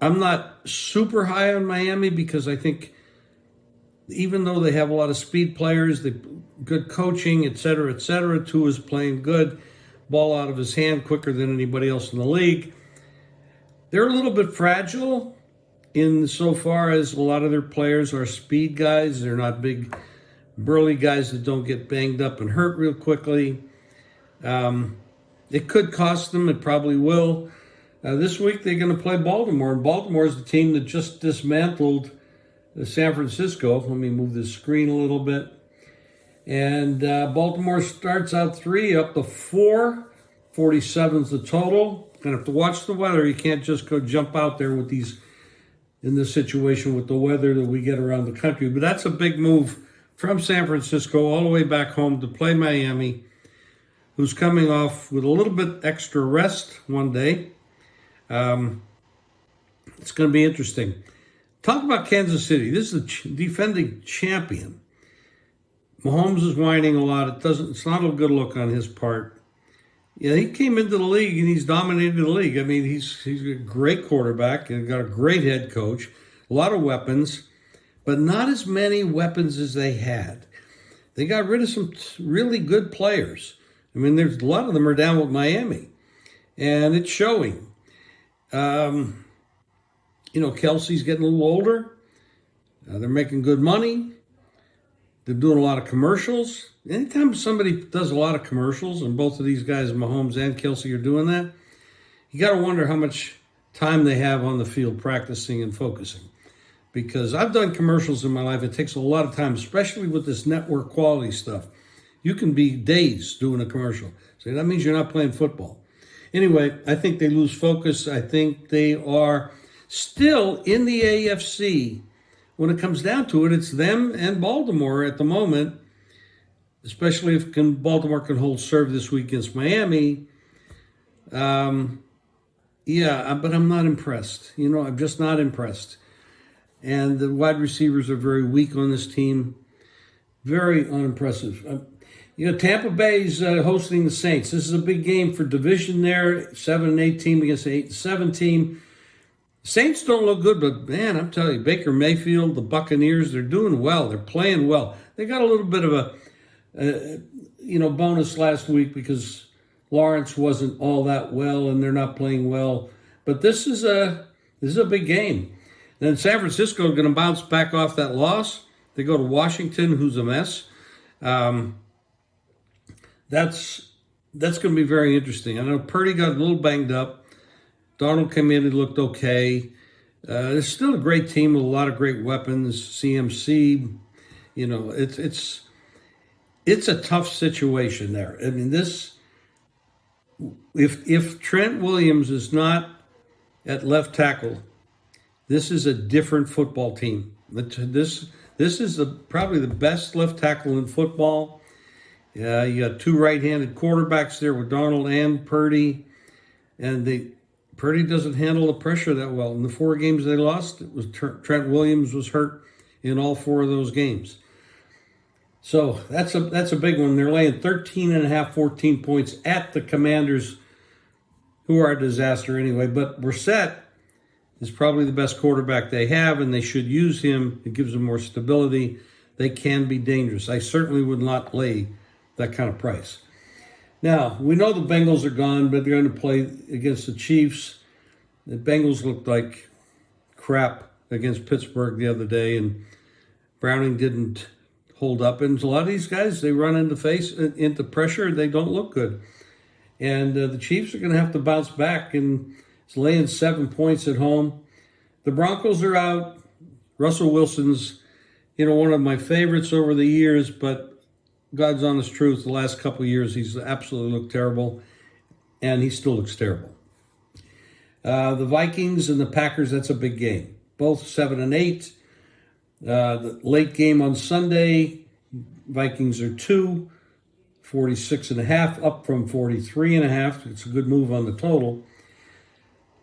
I'm not super high on Miami because I think even though they have a lot of speed players, good coaching, et cetera, Tua is playing good, ball out of his hand quicker than anybody else in the league. They're a little bit fragile in so far as a lot of their players are speed guys. They're not big, burly guys that don't get banged up and hurt real quickly. It could cost them. It probably will. This week they're going to play Baltimore, and Baltimore is the team that just dismantled San Francisco. Let me move this screen a little bit. And Baltimore starts out 3, up to 4. 47's the total. Going to have to watch the weather. You can't just go jump out there with these, in this situation with the weather that we get around the country. But that's a big move from San Francisco all the way back home to play Miami, who's coming off with a little bit extra rest one day. It's going to be interesting. Talk about Kansas City. This is a defending champion. Mahomes is whining a lot. It's not a good look on his part. Yeah, he came into the league and he's dominated the league. I mean, he's a great quarterback and got a great head coach, a lot of weapons, but not as many weapons as they had. They got rid of some really good players. I mean, there's a lot of them are down with Miami, and it's showing. Kelsey's getting a little older. They're making good money. They're doing a lot of commercials. Anytime somebody does a lot of commercials, and both of these guys, Mahomes and Kelsey, are doing that, you got to wonder how much time they have on the field practicing and focusing. Because I've done commercials in my life. It takes a lot of time, especially with this network quality stuff. You can be days doing a commercial. So that means you're not playing football. Anyway, I think they lose focus. I think they are still in the AFC. When it comes down to it, it's them and Baltimore at the moment, especially if Baltimore can hold serve this week against Miami. But I'm not impressed. I'm just not impressed. And the wide receivers are very weak on this team. Very unimpressive. Tampa Bay's hosting the Saints. This is a big game for division there. 7-8 team against an 8-7 team. Saints don't look good, but man, I'm telling you, Baker Mayfield, the Buccaneers, they're doing well. They're playing well. They got a little bit of a bonus last week because Lawrence wasn't all that well and they're not playing well. But this is a big game. Then San Francisco is going to bounce back off that loss. They go to Washington, who's a mess. That's going to be very interesting. I know Purdy got a little banged up. Darnold came in and looked okay. It's still a great team with a lot of great weapons. CMC, it's a tough situation there. I mean, if Trent Williams is not at left tackle, this is a different football team. This is probably the best left tackle in football. You got 2 right-handed quarterbacks there with Darnold and Purdy, and Purdy doesn't handle the pressure that well. In the 4 games they lost, it was Trent Williams was hurt in all 4 of those games. So that's a big one. They're laying 13.5, 14 points at the Commanders, who are a disaster anyway. But Brissett is probably the best quarterback they have, and they should use him. It gives them more stability. They can be dangerous. I certainly would not lay that kind of price. Now, we know the Bengals are gone, but they're going to play against the Chiefs. The Bengals looked like crap against Pittsburgh the other day, and Browning didn't hold up. And a lot of these guys, they run into pressure, they don't look good. And the Chiefs are going to have to bounce back, and it's laying 7 points at home. The Broncos are out. Russell Wilson's, one of my favorites over the years, but God's honest truth, the last couple of years, he's absolutely looked terrible, and he still looks terrible. The Vikings and the Packers, that's a big game. Both 7-8. The late game on Sunday, Vikings are 2. 46.5, up from 43.5. It's a good move on the total.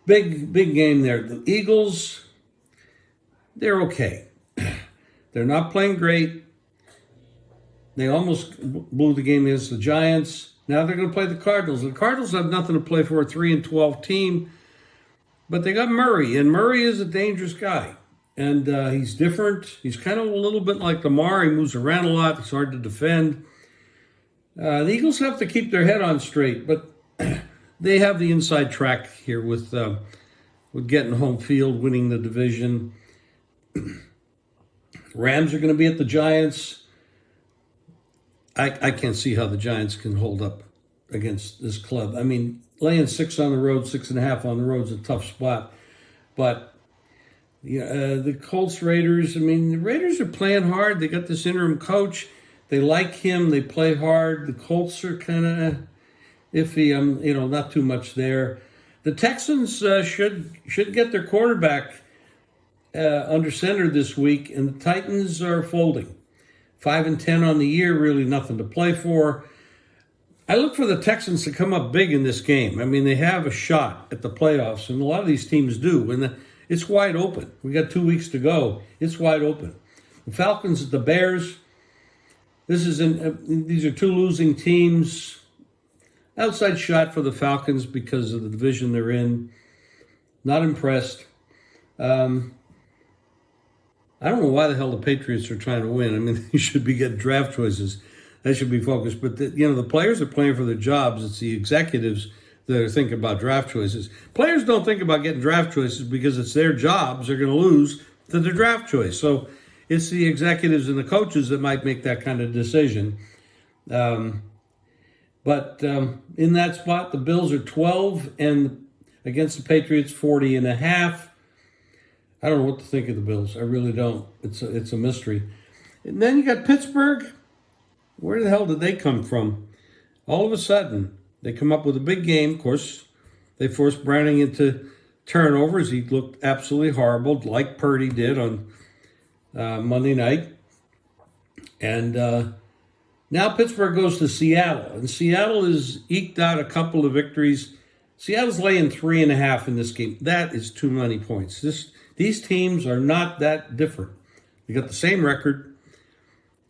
Big game there. The Eagles, they're okay. They're not playing great. They almost blew the game against the Giants. Now they're going to play the Cardinals. The Cardinals have nothing to play for, a 3-12 team. But they got Murray, and Murray is a dangerous guy. And he's different. He's kind of a little bit like Lamar. He moves around a lot. It's hard to defend. The Eagles have to keep their head on straight, but they have the inside track here with getting home field, winning the division. Rams are going to be at the Giants. I can't see how the Giants can hold up against this club. I mean, laying 6 on the road, 6.5 on the road is a tough spot. But the Colts, Raiders, I mean, the Raiders are playing hard. They got this interim coach. They like him. They play hard. The Colts are kind of iffy. Not too much there. The Texans should get their quarterback under center this week, and the Titans are folding. 5-10 on the year, really nothing to play for. I look for the Texans to come up big in this game. I mean, they have a shot at the playoffs, and a lot of these teams do. And it's wide open. We got 2 weeks to go. It's wide open. The Falcons at the Bears. These are two losing teams. Outside shot for the Falcons because of the division they're in. Not impressed. I don't know why the hell the Patriots are trying to win. I mean, they should be getting draft choices. They should be focused. But, the players are playing for their jobs. It's the executives that are thinking about draft choices. Players don't think about getting draft choices because it's their jobs. They're going to lose to the draft choice. So it's the executives and the coaches that might make that kind of decision. But in that spot, the Bills are 12 and against the Patriots 40.5. I don't know what to think of the Bills. I really don't. It's a mystery. And then you got Pittsburgh. Where the hell did they come from? All of a sudden, they come up with a big game. Of course, they forced Browning into turnovers. He looked absolutely horrible, like Purdy did on Monday night. And now Pittsburgh goes to Seattle. And Seattle has eked out a couple of victories. Seattle's laying 3.5 in this game. That is too many points. These teams are not that different. You got the same record.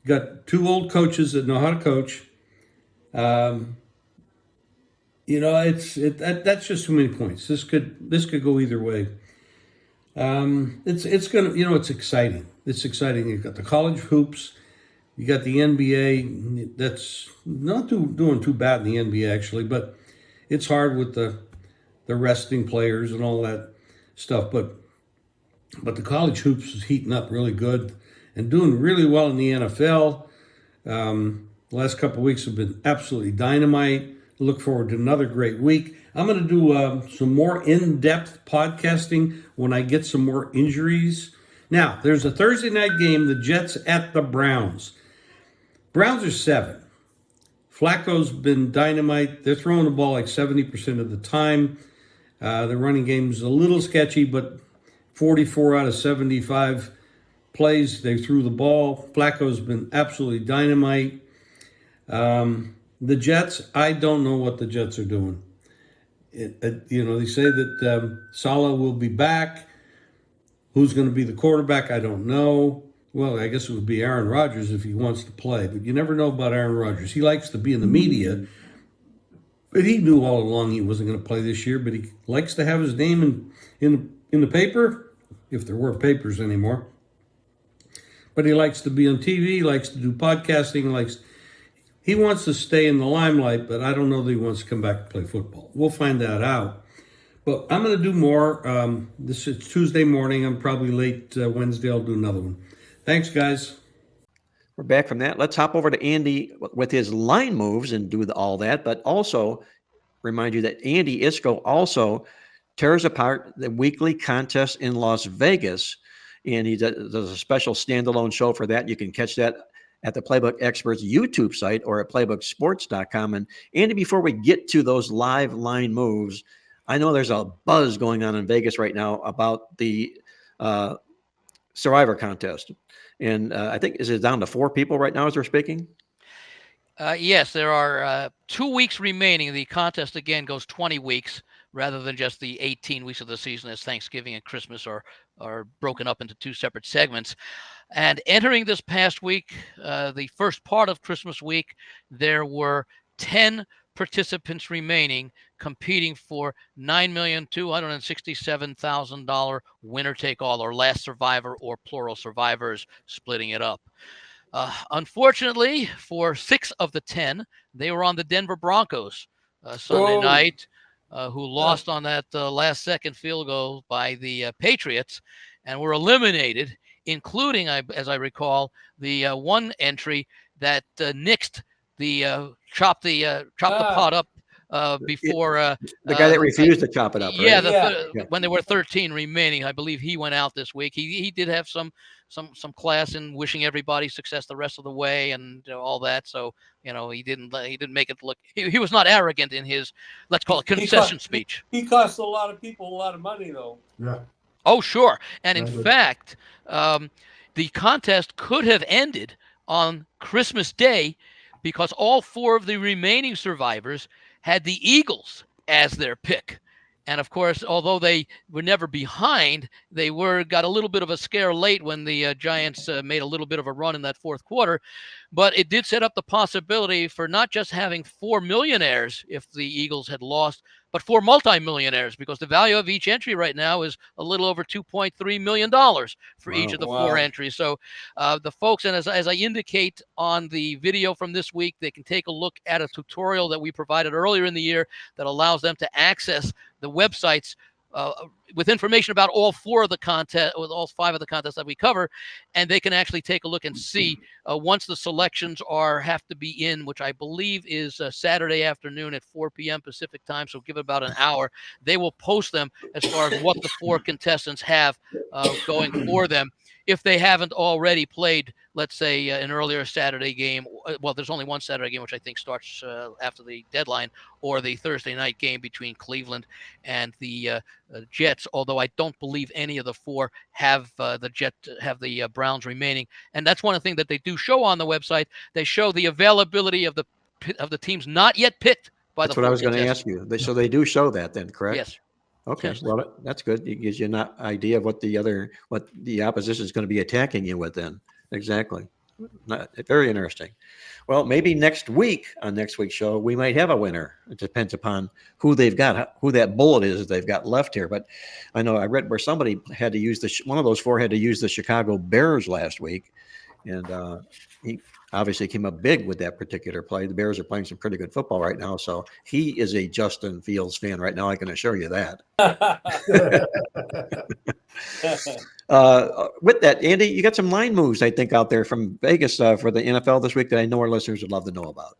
You got two old coaches that know how to coach. That's just too many points. This could go either way. It's exciting. It's exciting. You've got the college hoops. You got the NBA. That's not doing too bad in the NBA actually, but it's hard with the resting players and all that stuff. But the college hoops is heating up really good and doing really well in the NFL. The last couple of weeks have been absolutely dynamite. Look forward to another great week. I'm going to do some more in-depth podcasting when I get some more injuries. Now, there's a Thursday night game, the Jets at the Browns. Browns are 7. Flacco's been dynamite. They're throwing the ball like 70% of the time. The running game's a little sketchy, but 44 out of 75 plays, they threw the ball. Flacco's been absolutely dynamite. The Jets, I don't know what the Jets are doing. They say that Saleh will be back. Who's going to be the quarterback? I don't know. Well, I guess it would be Aaron Rodgers if he wants to play, but you never know about Aaron Rodgers. He likes to be in the media, but he knew all along he wasn't going to play this year, but he likes to have his name in the paper, if there were papers anymore. But he likes to be on TV, likes to do podcasting, he wants to stay in the limelight, but I don't know that he wants to come back and play football. We'll find that out. But I'm going to do more. This is Tuesday morning. I'm probably late Wednesday. I'll do another one. Thanks, guys. We're back from that. Let's hop over to Andy with his line moves and do all that. But also remind you that Andy Iskoe also tears apart the weekly contest in Las Vegas. And he does a special standalone show for that. You can catch that at the Playbook Experts YouTube site or at playbooksports.com. And Andy, before we get to those live line moves, I know there's a buzz going on in Vegas right now about the Survivor contest. And I think, is it down to 4 people right now as we're speaking? Yes, there are 2 weeks remaining. The contest again goes 20 weeks rather than just the 18 weeks of the season, as Thanksgiving and Christmas are broken up into 2 separate segments. And entering this past week, the first part of Christmas week, there were 10 participants remaining competing for $9,267,000 winner take all, or last survivor, or plural survivors, splitting it up. Unfortunately, for 6 of the 10, they were on the Denver Broncos Sunday night, who lost on that last-second field goal by the Patriots and were eliminated, including, as I recall, the one entry that nixed chopped the pot up before The guy that refused to chop it up, right? when there were 13 remaining. I believe he went out this week. He did have some class in wishing everybody success the rest of the way and all that. So he didn't make it look. He was not arrogant in his, let's call it, concession speech. He cost a lot of people a lot of money, though. Yeah. Oh, sure. And in Very good. fact, the contest could have ended on Christmas Day because all 4 of the remaining survivors had the Eagles as their pick. And of course, although they were never behind, they got a little bit of a scare late when the Giants made a little bit of a run in that fourth quarter. But it did set up the possibility for not just having 4 millionaires if the Eagles had lost, but 4 multimillionaires, because the value of each entry right now is a little over $2.3 million for each of the 4 entries. So the folks, and as I indicate on the video from this week, they can take a look at a tutorial that we provided earlier in the year that allows them to access the websites with information about all 4 of the contest, with all 5 of the contests that we cover, and they can actually take a look and see once the selections have to be in, which I believe is Saturday afternoon at 4 p.m. Pacific time. So give it about an hour. They will post them as far as what the 4 contestants have going for them. If they haven't already played, let's say, an earlier Saturday game, well, there's only one Saturday game, which I think starts after the deadline, or the Thursday night game between Cleveland and the Jets, although I don't believe any of the 4 have the Browns remaining. And that's one of the things that they do show on the website. They show the availability of the teams not yet picked by That's what I was going to ask you. So they do show that then, correct? Yes. Okay, Yes. well, that's good. It gives you an idea of what the opposition is going to be attacking you with then. Exactly. Very interesting. Well, maybe next week on next week's show, we might have a winner. It depends upon who they've got, who that bullet is that they've got left here. But I know I read where somebody had to use one of those 4 had to use the Chicago Bears last week. And he obviously came up big with that particular play. The Bears are playing some pretty good football right now. So he is a Justin Fields fan right now. I can assure you that. With that, Andy, you got some line moves, I think, out there from Vegas for the NFL this week that I know our listeners would love to know about.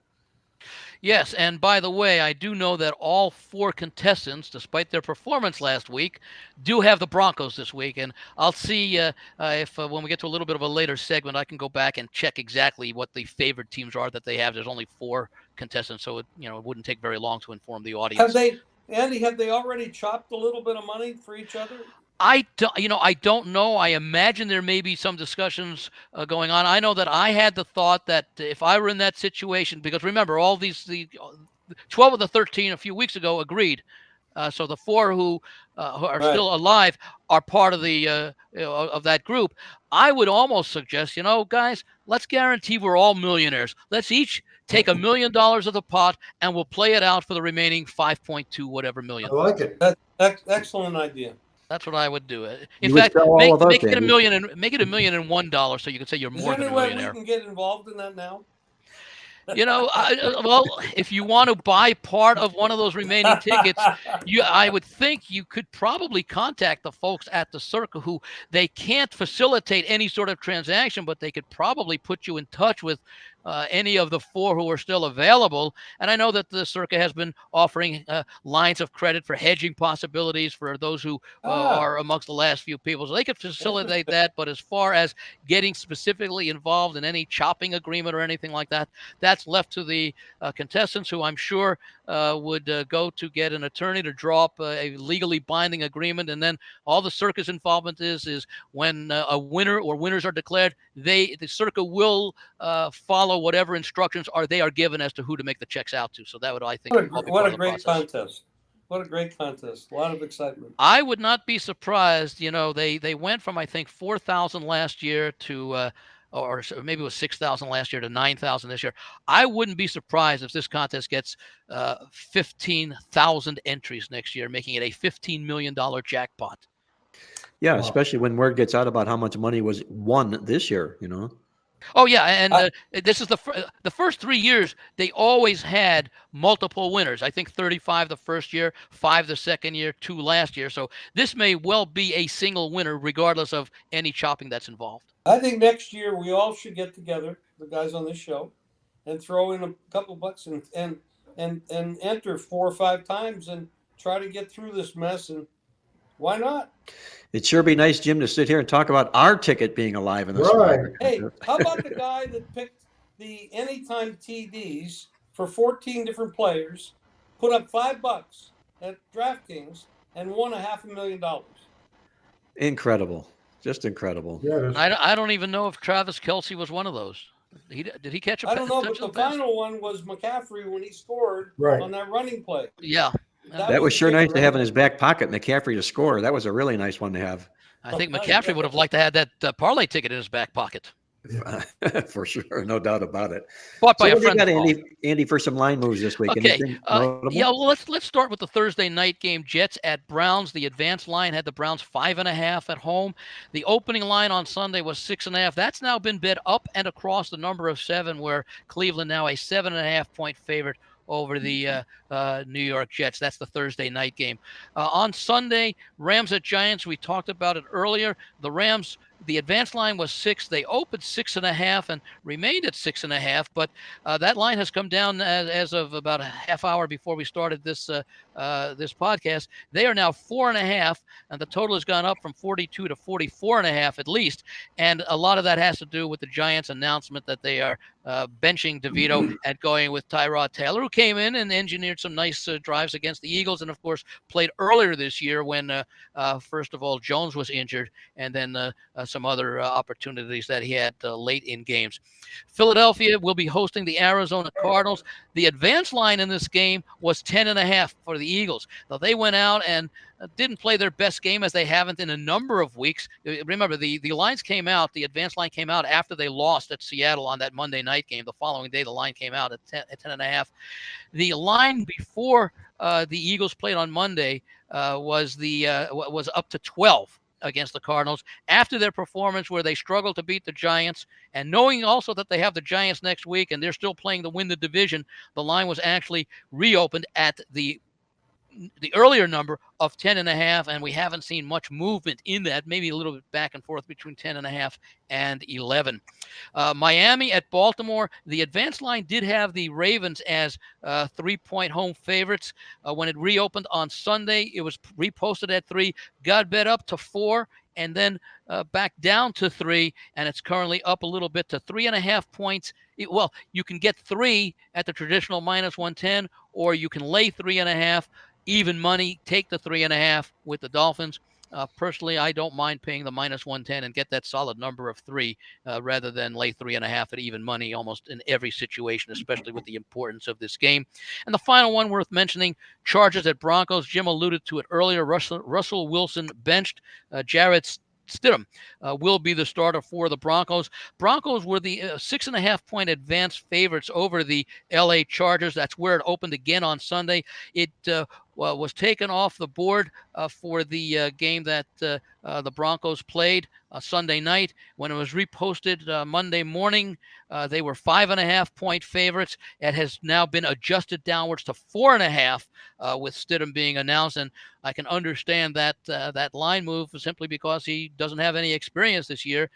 Yes, and by the way, I do know that all 4 contestants, despite their performance last week, do have the Broncos this week. And I'll see if when we get to a little bit of a later segment, I can go back and check exactly what the favored teams are that they have. There's only 4 contestants, so it wouldn't take very long to inform the audience. Have they already chopped a little bit of money for each other? I don't know. I imagine there may be some discussions going on. I know that I had the thought that if I were in that situation, because remember, all the 12 of the 13 a few weeks ago agreed. So the 4 who are still alive are part of the of that group. I would almost suggest, guys, let's guarantee we're all millionaires. Let's each take $1 million of the pot, and we'll play it out for the remaining 5.2 whatever million. I like it. That's excellent idea. That's what I would do. In fact, make it $1 million and make it $1 million and $1, so you can say you're more than a millionaire. Is there any way we can get involved in that now? Well, if you want to buy part of one of those remaining tickets, I would think you could probably contact the folks at the Circa, who they can't facilitate any sort of transaction, but they could probably put you in touch with any of the 4 who are still available. And I know that the Circa has been offering lines of credit for hedging possibilities for those who are amongst the last few people. So they could facilitate that. But as far as getting specifically involved in any chopping agreement or anything like that, that's left to the contestants, who I'm sure would go to get an attorney to draw up a legally binding agreement, and then all the circus involvement is when a winner or winners are declared, the circuit will follow whatever instructions they are given as to who to make the checks out to. So that would, I think, What a great contest! What a great contest! A lot of excitement. I would not be surprised. They went from, I think, 4,000 last year to or maybe it was 6,000 last year to 9,000 this year. I wouldn't be surprised if this contest gets 15,000 entries next year, making it a $15 million jackpot. Yeah, especially when word gets out about how much money was won this year, Oh yeah, and this is the first 3 years. They always had multiple winners. I think 35 the first year, 5 the second year, 2 last year. So this may well be a single winner, regardless of any chopping that's involved. I think next year we all should get together, the guys on this show, and throw in a couple bucks and enter 4 or 5 times and try to get through this mess. And why not? It'd sure be nice, Jim, to sit here and talk about our ticket being alive in this. Right. Hey, how about the guy that picked the anytime TDs for 14 different players, put up $5 at DraftKings, and won $500,000? Incredible. Just incredible. Yeah, I don't even know if Travis Kelce was one of those. Did he catch a I don't know, but touchdown the pass? final one was McCaffrey when he scored Right. on that running play. Yeah. That was the sure kicker, nice to have in right? his back pocket, McCaffrey to score. That was a really nice one to have. I think McCaffrey would have liked to have that parlay ticket in his back pocket. For sure, no doubt about it. Bought by So a what do you friend. got, Andy, for some line moves this week? Okay. Anything notable? Yeah, well, let's start with the Thursday night game. Jets at Browns. The advanced line had the Browns 5.5 at home. The opening line on Sunday was 6.5. That's now been bet up and across the number of 7, where Cleveland now a 7.5 point favorite over the New York Jets. That's the Thursday night game. On Sunday, Rams at Giants. We talked about it earlier. The Rams, the advanced line was 6. They opened 6.5 and remained at 6.5, but that line has come down as of about a half hour before we started this podcast. They are now 4.5, and the total has gone up from 42 to 44.5 at least. And a lot of that has to do with the Giants' announcement that they are benching DeVito and going with Tyrod Taylor, who came in and engineered some nice drives against the Eagles, and of course played earlier this year when first of all Jones was injured, and then some other opportunities that he had late in games. Philadelphia will be hosting the Arizona Cardinals. The advanced line in this game was 10.5 for the Eagles. Now they went out and didn't play their best game, as they haven't in a number of weeks. Remember, the lines came out, the advanced line came out after they lost at Seattle on that Monday night game. The following day, the line came out at 10.5. The line before the Eagles played on Monday was up to 12 against the Cardinals after their performance where they struggled to beat the Giants, and knowing also that they have the Giants next week and they're still playing to win the division. The line was actually reopened at the earlier number of 10.5, and we haven't seen much movement in that, maybe a little bit back and forth between 10.5 and 11. Miami at Baltimore. The advanced line did have the Ravens as 3-point home favorites. When it reopened on Sunday, it was reposted at 3, got bet up to 4, and then back down to 3, and it's currently up a little bit to 3.5 points. You can get 3 at the traditional -110, or you can lay 3.5. Even money, take the 3.5 with the Dolphins. Personally, I don't mind paying the -110 and get that solid number of 3 rather than lay 3.5 at even money almost in every situation, especially with the importance of this game. And the final one worth mentioning, Chargers at Broncos. Jim alluded to it earlier. Russell Wilson benched. Jarrett Stidham will be the starter for the Broncos. Broncos were the 6.5 point advanced favorites over the LA Chargers. That's where it opened again on Sunday. It was taken off the board for the game that the Broncos played Sunday night. When it was reposted Monday morning, they were 5.5 point favorites. It has now been adjusted downwards to 4.5 with Stidham being announced. And I can understand that line move simply because he doesn't have any experience this year.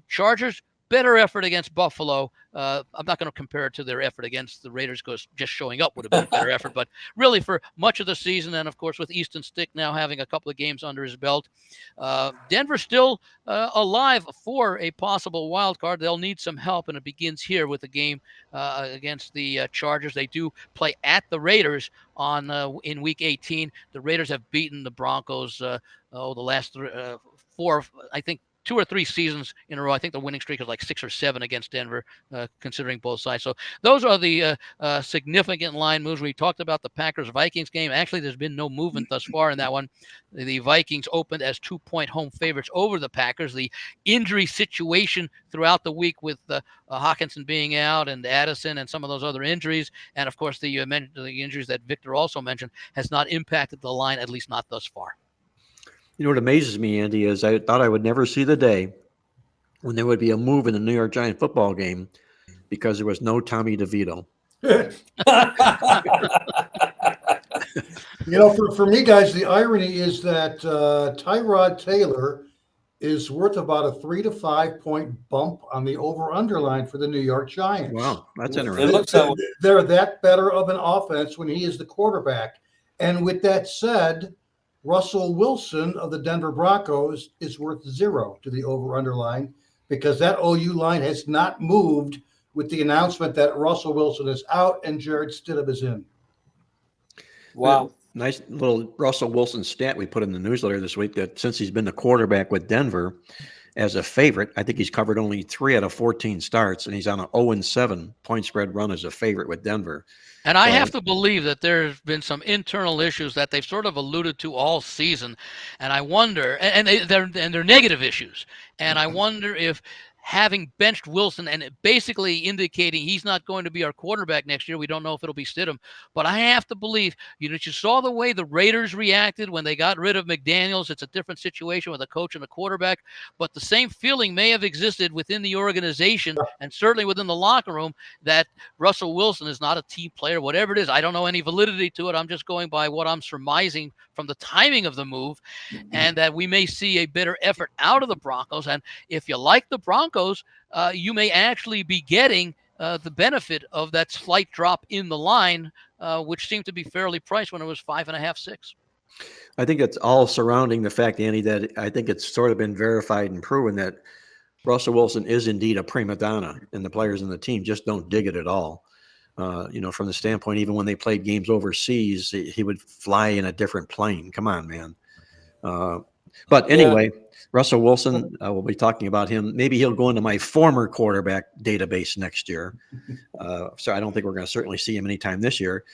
Chargers better effort against Buffalo. I'm not going to compare it to their effort against the Raiders because just showing up would have been a better effort. But really, for much of the season, and of course with Easton Stick now having a couple of games under his belt, Denver's still alive for a possible wild card. They'll need some help, and it begins here with the game against the Chargers. They do play at the Raiders on in Week 18. The Raiders have beaten the Broncos the last four, I think, 2 or 3 seasons in a row. I think the winning streak is like 6 or 7 against Denver, considering both sides. So those are the significant line moves. We talked about the Packers-Vikings game. Actually, there's been no movement thus far in that one. The Vikings opened as 2-point home favorites over the Packers. The injury situation throughout the week with Hawkinson being out and Addison and some of those other injuries, and of course the injuries that Victor also mentioned, has not impacted the line, at least not thus far. You know what amazes me, Andy, is I thought I would never see the day when there would be a move in the New York Giant football game because there was no Tommy DeVito. For me, guys, the irony is that Tyrod Taylor is worth about a 3 to 5 point bump on the over-under line for the New York Giants. Wow, that's It interesting. looks that way. They're that better of an offense when he is the quarterback. And with that said, Russell Wilson of the Denver Broncos is worth 0 to the over-under line because that OU line has not moved with the announcement that Russell Wilson is out and Jared Stidham is in. Wow. Nice little Russell Wilson stat we put in the newsletter this week that since he's been the quarterback with Denver as a favorite, I think he's covered only 3 out of 14 starts, and he's on an 0-7 point spread run as a favorite with Denver. And I have to believe that there's been some internal issues that they've sort of alluded to all season, and I wonder, and they're negative issues, and I wonder if having benched Wilson and basically indicating he's not going to be our quarterback next year. We don't know if it'll be Stidham, but I have to believe, you saw the way the Raiders reacted when they got rid of McDaniels. It's a different situation with a coach and a quarterback, but the same feeling may have existed within the organization and certainly within the locker room that Russell Wilson is not a team player, whatever it is. I don't know any validity to it. I'm just going by what I'm surmising from the timing of the move, and that we may see a better effort out of the Broncos. And if you like the Broncos, you may actually be getting the benefit of that slight drop in the line, which seemed to be fairly priced when it was 5.5, 6. I think it's all surrounding the fact, Andy, that I think it's sort of been verified and proven that Russell Wilson is indeed a prima donna, and the players in the team just don't dig it at all. From the standpoint, even when they played games overseas, he would fly in a different plane. Come on, man. But anyway, Russell Wilson, we'll be talking about him. Maybe he'll go into my former quarterback database next year. So I don't think we're going to certainly see him anytime this year.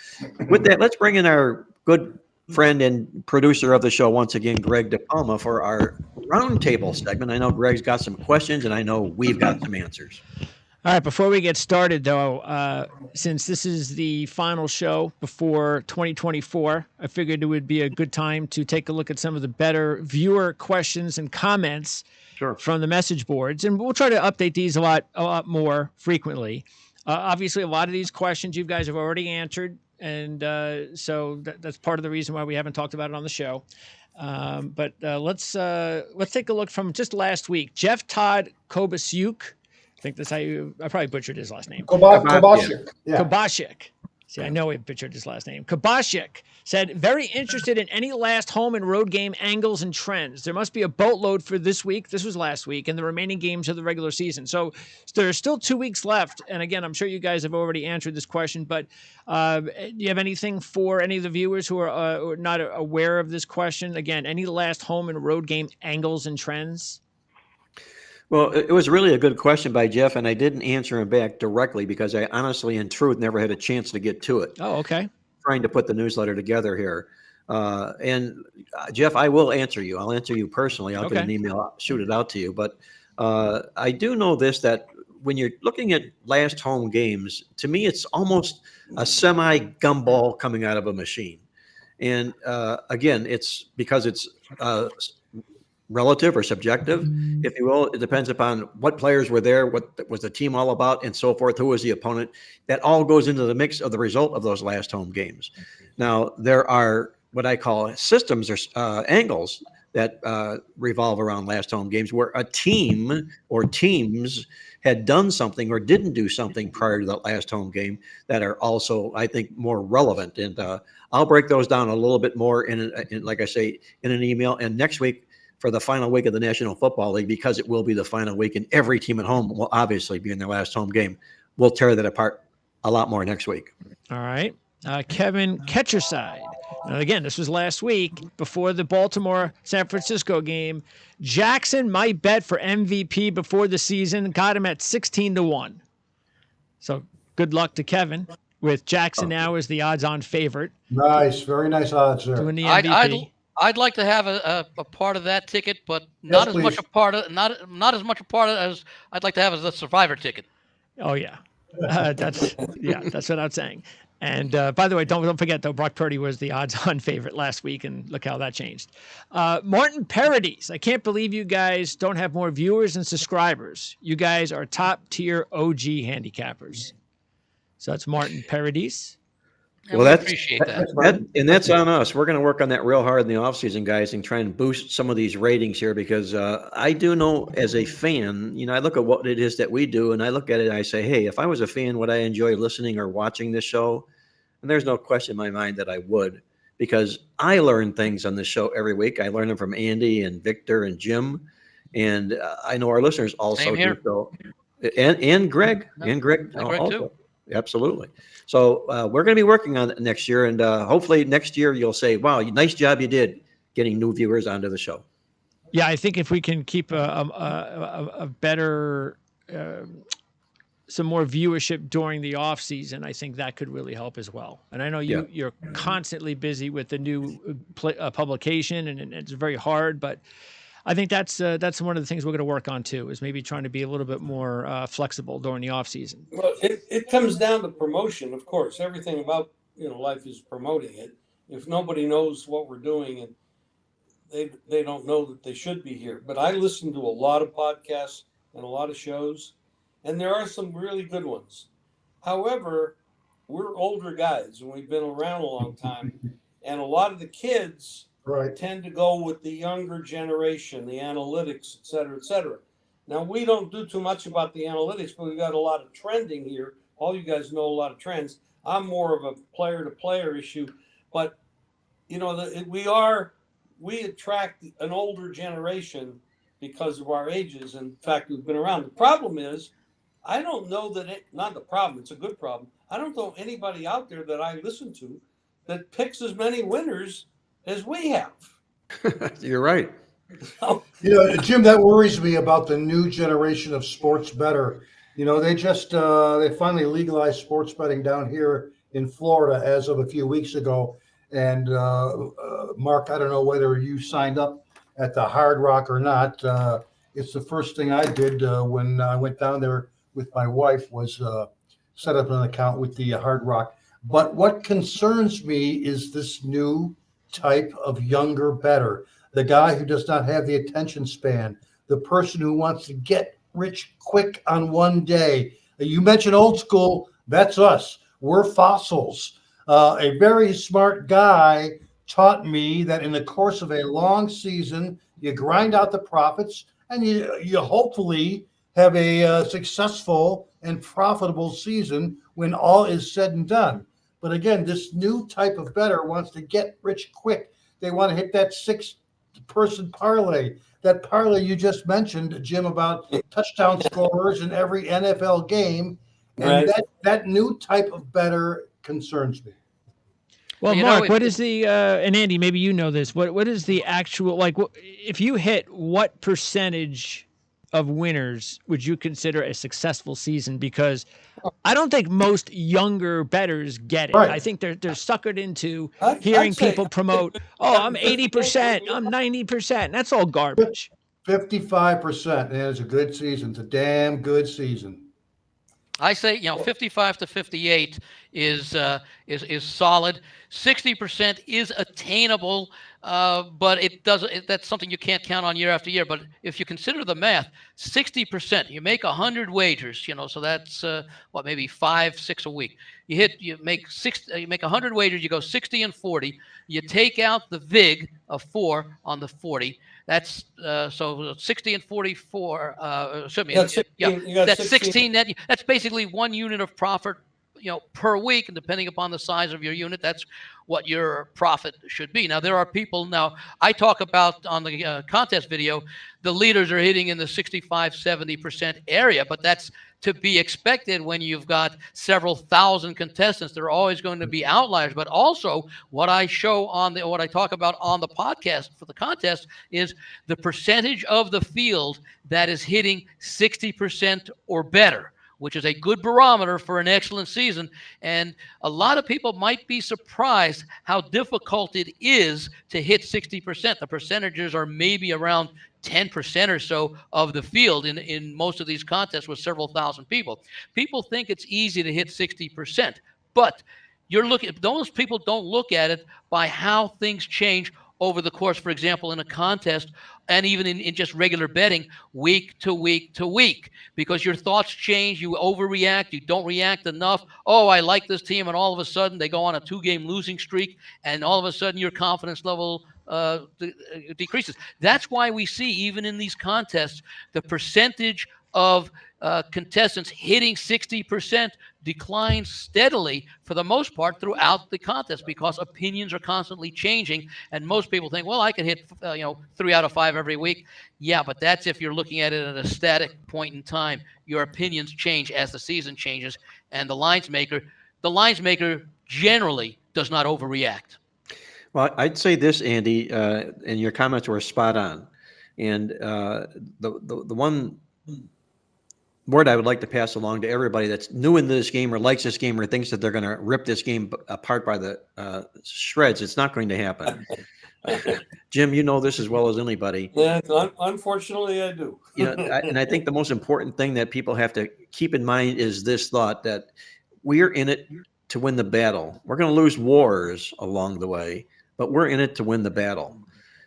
With that, let's bring in our good friend and producer of the show once again, Greg DePalma, for our Roundtable segment. I know Greg's got some questions, and I know we've got some answers. All right, before we get started, though, since this is the final show before 2024, I figured it would be a good time to take a look at some of the better viewer questions and comments from the message boards. And we'll try to update these a lot more frequently. Obviously, a lot of these questions you guys have already answered, and so that's part of the reason why we haven't talked about it on the show. But let's take a look from just last week. Jeff Todd Kobasyuk. I think that's how I probably butchered his last name. Kobasyuk. Yeah. Kobasyuk. See, I know he butchered his last name. Kobasyuk said, very interested in any last home and road game angles and trends. There must be a boatload for this week. This was last week, and the remaining games of the regular season. So there's still 2 weeks left. And again, I'm sure you guys have already answered this question, but do you have anything for any of the viewers who are not aware of this question? Again, any last home and road game angles and trends? Well, it was really a good question by Jeff, and I didn't answer him back directly because I honestly, in truth, never had a chance to get to it. Oh, okay. Trying to put the newsletter together here. And Jeff, I will answer you. I'll answer you personally. I'll get an email, shoot it out to you. But I do know this, that when you're looking at last home games, to me, it's almost a semi-gumball coming out of a machine. And again, it's because it's relative or subjective, if you will. It depends upon what players were there, what was the team all about, and so forth, who was the opponent. That all goes into the mix of the result of those last home games. Now, there are what I call systems or angles that revolve around last home games, where a team or teams had done something or didn't do something prior to that last home game that are also, I think, more relevant. And I'll break those down a little bit more in like I say, in an email. And next week, for the final week of the National Football League, because it will be the final week and every team at home will obviously be in their last home game, we'll tear that apart a lot more next week. All right. Kevin Ketcherside. And again, this was last week before the Baltimore-San Francisco game. Jackson, my bet for MVP before the season, got him at 16-1. So good luck to Kevin with Jackson now as the odds-on favorite. Nice. Very nice odds there. Doing the MVP. I'd like to have a part of that ticket, but not as much a part of not as much a part of as I'd like to have as the Survivor ticket. Oh yeah, that's what I'm saying. And by the way, don't forget though, Brock Purdy was the odds-on favorite last week, and look how that changed. Martin Paradis, I can't believe you guys don't have more viewers and subscribers. You guys are top-tier OG handicappers. So that's Martin Paradis. And well, appreciate that. And that's on us. We're going to work on that real hard in the offseason, guys, and try and boost some of these ratings here, because I do know as a fan, I look at what it is that we do, and I look at it and I say, hey, if I was a fan, would I enjoy listening or watching this show? And there's no question in my mind that I would, because I learn things on this show every week. I learn them from Andy and Victor and Jim, and I know our listeners also do so. And Greg. And Greg also. Too. Absolutely. So we're going to be working on it next year, and hopefully next year you'll say, wow, nice job you did getting new viewers onto the show. Yeah, I think if we can keep a better, some more viewership during the off season, I think that could really help as well. And I know you're constantly busy with the new publication, and it's very hard, but I think that's one of the things we're going to work on too, is maybe trying to be a little bit more flexible during the off season. Well, it comes down to promotion, of course. Everything about life is promoting it. If nobody knows what we're doing, and they don't know that they should be here. But I listen to a lot of podcasts and a lot of shows, and there are some really good ones. However, we're older guys, and we've been around a long time, and a lot of the kids tend to go with the younger generation, the analytics, et cetera, et cetera. Now, we don't do too much about the analytics, but we've got a lot of trending here. All you guys know a lot of trends. I'm more of a player-to-player issue, but we attract an older generation because of our ages. In fact, we've been around. The problem is, I don't know not the problem, it's a good problem. I don't know anybody out there that I listen to that picks as many winners as we have. You're right. Jim, that worries me about the new generation of sports bettor. They just they finally legalized sports betting down here in Florida as of a few weeks ago. And Mark, I don't know whether you signed up at the Hard Rock or not. It's the first thing I did when I went down there with my wife, was set up an account with the Hard Rock. But what concerns me is this new type of younger bettor, the guy who does not have the attention span, the person who wants to get rich quick on one day. You mentioned old school, that's us. We're fossils. A very smart guy taught me that in the course of a long season, you grind out the profits, and you hopefully have a successful and profitable season when all is said and done. But again, this new type of bettor wants to get rich quick. They want to hit that 6-person parlay. That parlay you just mentioned, Jim, about touchdown scorers in every NFL game. And that new type of bettor concerns me. Well, Mark, what is the and Andy, maybe you know this. What is the actual, if you hit what percentage of winners would you consider a successful season? Because I don't think most younger bettors get it. Right. I think they're suckered into hearing people promote, I'm 80%, I'm 90%. That's all garbage. 55%. And it's a good season. It's a damn good season. I say, 55 to 58 is solid. 60% is attainable, but it doesn't. That's something you can't count on year after year. But if you consider the math, 60%, you make 100 wagers. So that's maybe 5, 6 a week. You make 100 wagers. You go 60 and 40. You take out the vig of 4 on the 40. That's so 60 and 44. You got 16, you got That's 16. That's basically 1 unit of profit, per week, and depending upon the size of your unit, that's what your profit should be. Now, there are people. Now, I talk about on the contest video, the leaders are hitting in the 65, 70% area, but that's to be expected when you've got several thousand contestants. There are always going to be outliers, but also what I talk about on the podcast for the contest is the percentage of the field that is hitting 60% or better, which is a good barometer for an excellent season. And a lot of people might be surprised how difficult it is to hit 60%. The percentages are maybe around 10% or so of the field in most of these contests with several thousand people. People think it's easy to hit 60%, but those people don't look at it by how things change over the course, for example, in a contest and even in just regular betting, week to week to week, because your thoughts change. You overreact. You don't react enough. Oh, I like this team. And all of a sudden they go on a 2-game losing streak. And all of a sudden your confidence level decreases. That's why we see, even in these contests, the percentage of contestants hitting 60% declines steadily for the most part throughout the contest, because opinions are constantly changing. And most people think, well, I can hit 3 out of 5 every week. Yeah, but that's if you're looking at it at a static point in time. Your opinions change as the season changes, and the lines maker generally does not overreact. Well, I'd say this, Andy, and your comments were spot on. And the one word I would like to pass along to everybody that's new in this game or likes this game or thinks that they're going to rip this game apart by the shreds, it's not going to happen. Jim, you know this as well as anybody. Yeah, unfortunately, I do. And I think the most important thing that people have to keep in mind is this thought, that we're in it to win the battle. We're going to lose wars along the way, but we're in it to win the battle.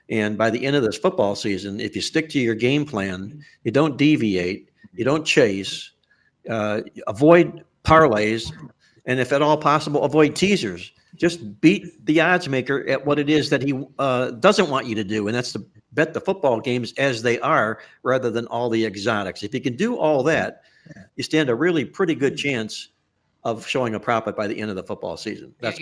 And by the end of this football season, if you stick to your game plan, you don't deviate, you don't chase, avoid parlays, and if at all possible, avoid teasers. Just beat the odds maker at what it is that he doesn't want you to do, and that's to bet the football games as they are rather than all the exotics. If you can do all that, you stand a really pretty good chance of showing a profit by the end of the football season. That's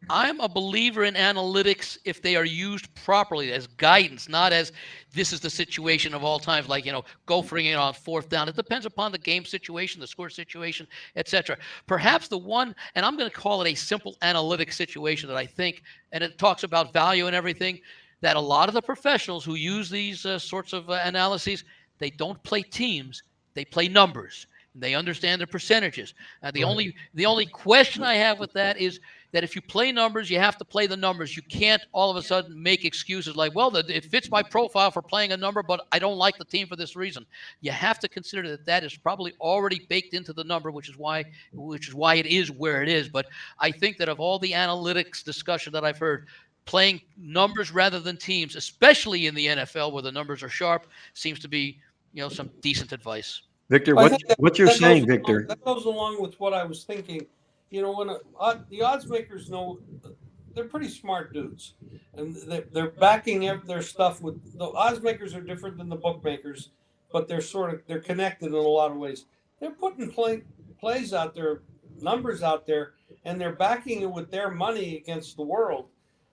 I'm a believer in analytics if they are used properly as guidance, not as this is the situation of all times, like, go for it on 4th down. It depends upon the game situation, the score situation, etc. Perhaps the one, and I'm going to call it a simple analytic situation that I think, and it talks about value and everything, that a lot of the professionals who use these sorts of analyses, they don't play teams, they play numbers. They understand the percentages. The only question I have with that is that if you play numbers, you have to play the numbers. You can't all of a sudden make excuses like, well, it fits my profile for playing a number, but I don't like the team for this reason. You have to consider that is probably already baked into the number, which is why it is where it is. But I think that of all the analytics discussion that I've heard, playing numbers rather than teams, especially in the NFL where the numbers are sharp, seems to be some decent advice. Victor, what you're saying, Victor? That goes along with what I was thinking. When the odds makers know, they're pretty smart dudes, and they're backing their stuff with the odds makers are different than the bookmakers, but they're connected in a lot of ways. They're putting plays out there, numbers out there, and they're backing it with their money against the world.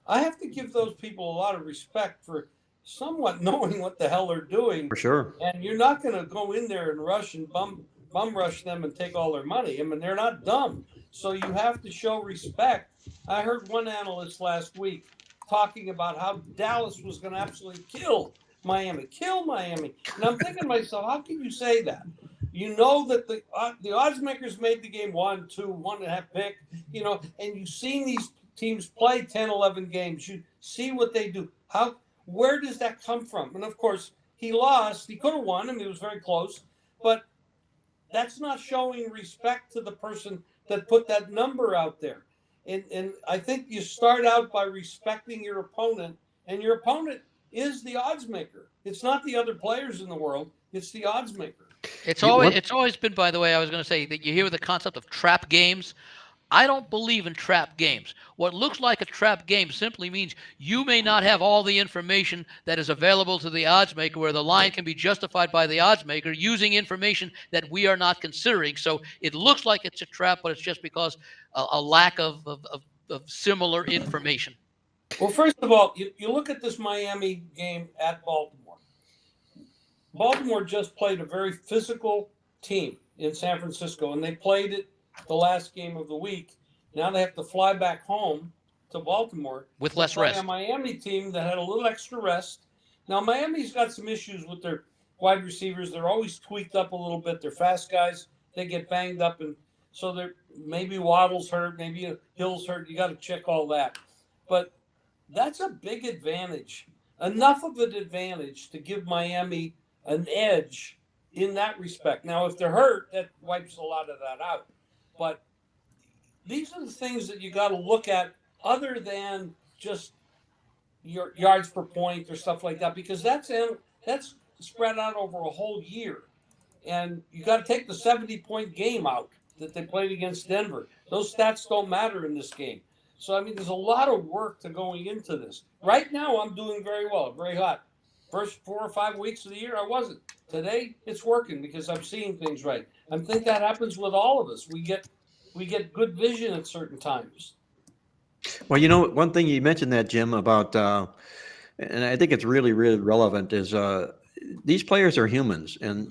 I have to give those people a lot of respect for somewhat knowing what the hell they're doing. For sure. And you're not going to go in there and rush and bum rush them and take all their money. I mean, they're not dumb. So you have to show respect. I heard one analyst last week talking about how Dallas was going to absolutely kill Miami. And I'm thinking to myself, how can you say that? You know that the odds makers made the game 1, 2, 1.5 pick, and you've seen these teams play 10, 11 games. You see what they do. Where does that come from? And of course, he lost. He could have won. I mean, it was very close. But that's not showing respect to the person that put that number out there. And I think you start out by respecting your opponent, and your opponent is the odds maker. It's not the other players in the world. It's the odds maker. It's always been, by the way, I was going to say that you hear the concept of trap games. I don't believe in trap games. What looks like a trap game simply means you may not have all the information that is available to the odds maker, where the line can be justified by the odds maker using information that we are not considering. So it looks like it's a trap, but it's just because a lack of similar information. Well, first of all, you look at this Miami game at Baltimore. Baltimore just played a very physical team in San Francisco, and they played it the last game of the week. Now they have to fly back home to Baltimore with less play rest. A Miami team that had a little extra rest. Now Miami's got some issues with their wide receivers. They're always tweaked up a little bit. They're fast guys. They get banged up, and so they're maybe Waddle's hurt, maybe Hill's hurt. You got to check all that. But that's a big advantage. Enough of an advantage to give Miami an edge in that respect. Now, if they're hurt, that wipes a lot of that out. But these are the things that you got to look at other than just your yards per point or stuff like that, because that's spread out over a whole year. And you got to take the 70-point game out that they played against Denver. Those stats don't matter in this game. So, I mean, there's a lot of work to going into this. Right now, I'm doing very well, very hot. First 4 or 5 weeks of the year, I wasn't. Today, it's working because I'm seeing things right. I think that happens with all of us. We get good vision at certain times. Well, you know, one thing you mentioned that, Jim, about, and I think it's really, really relevant, is these players are humans, and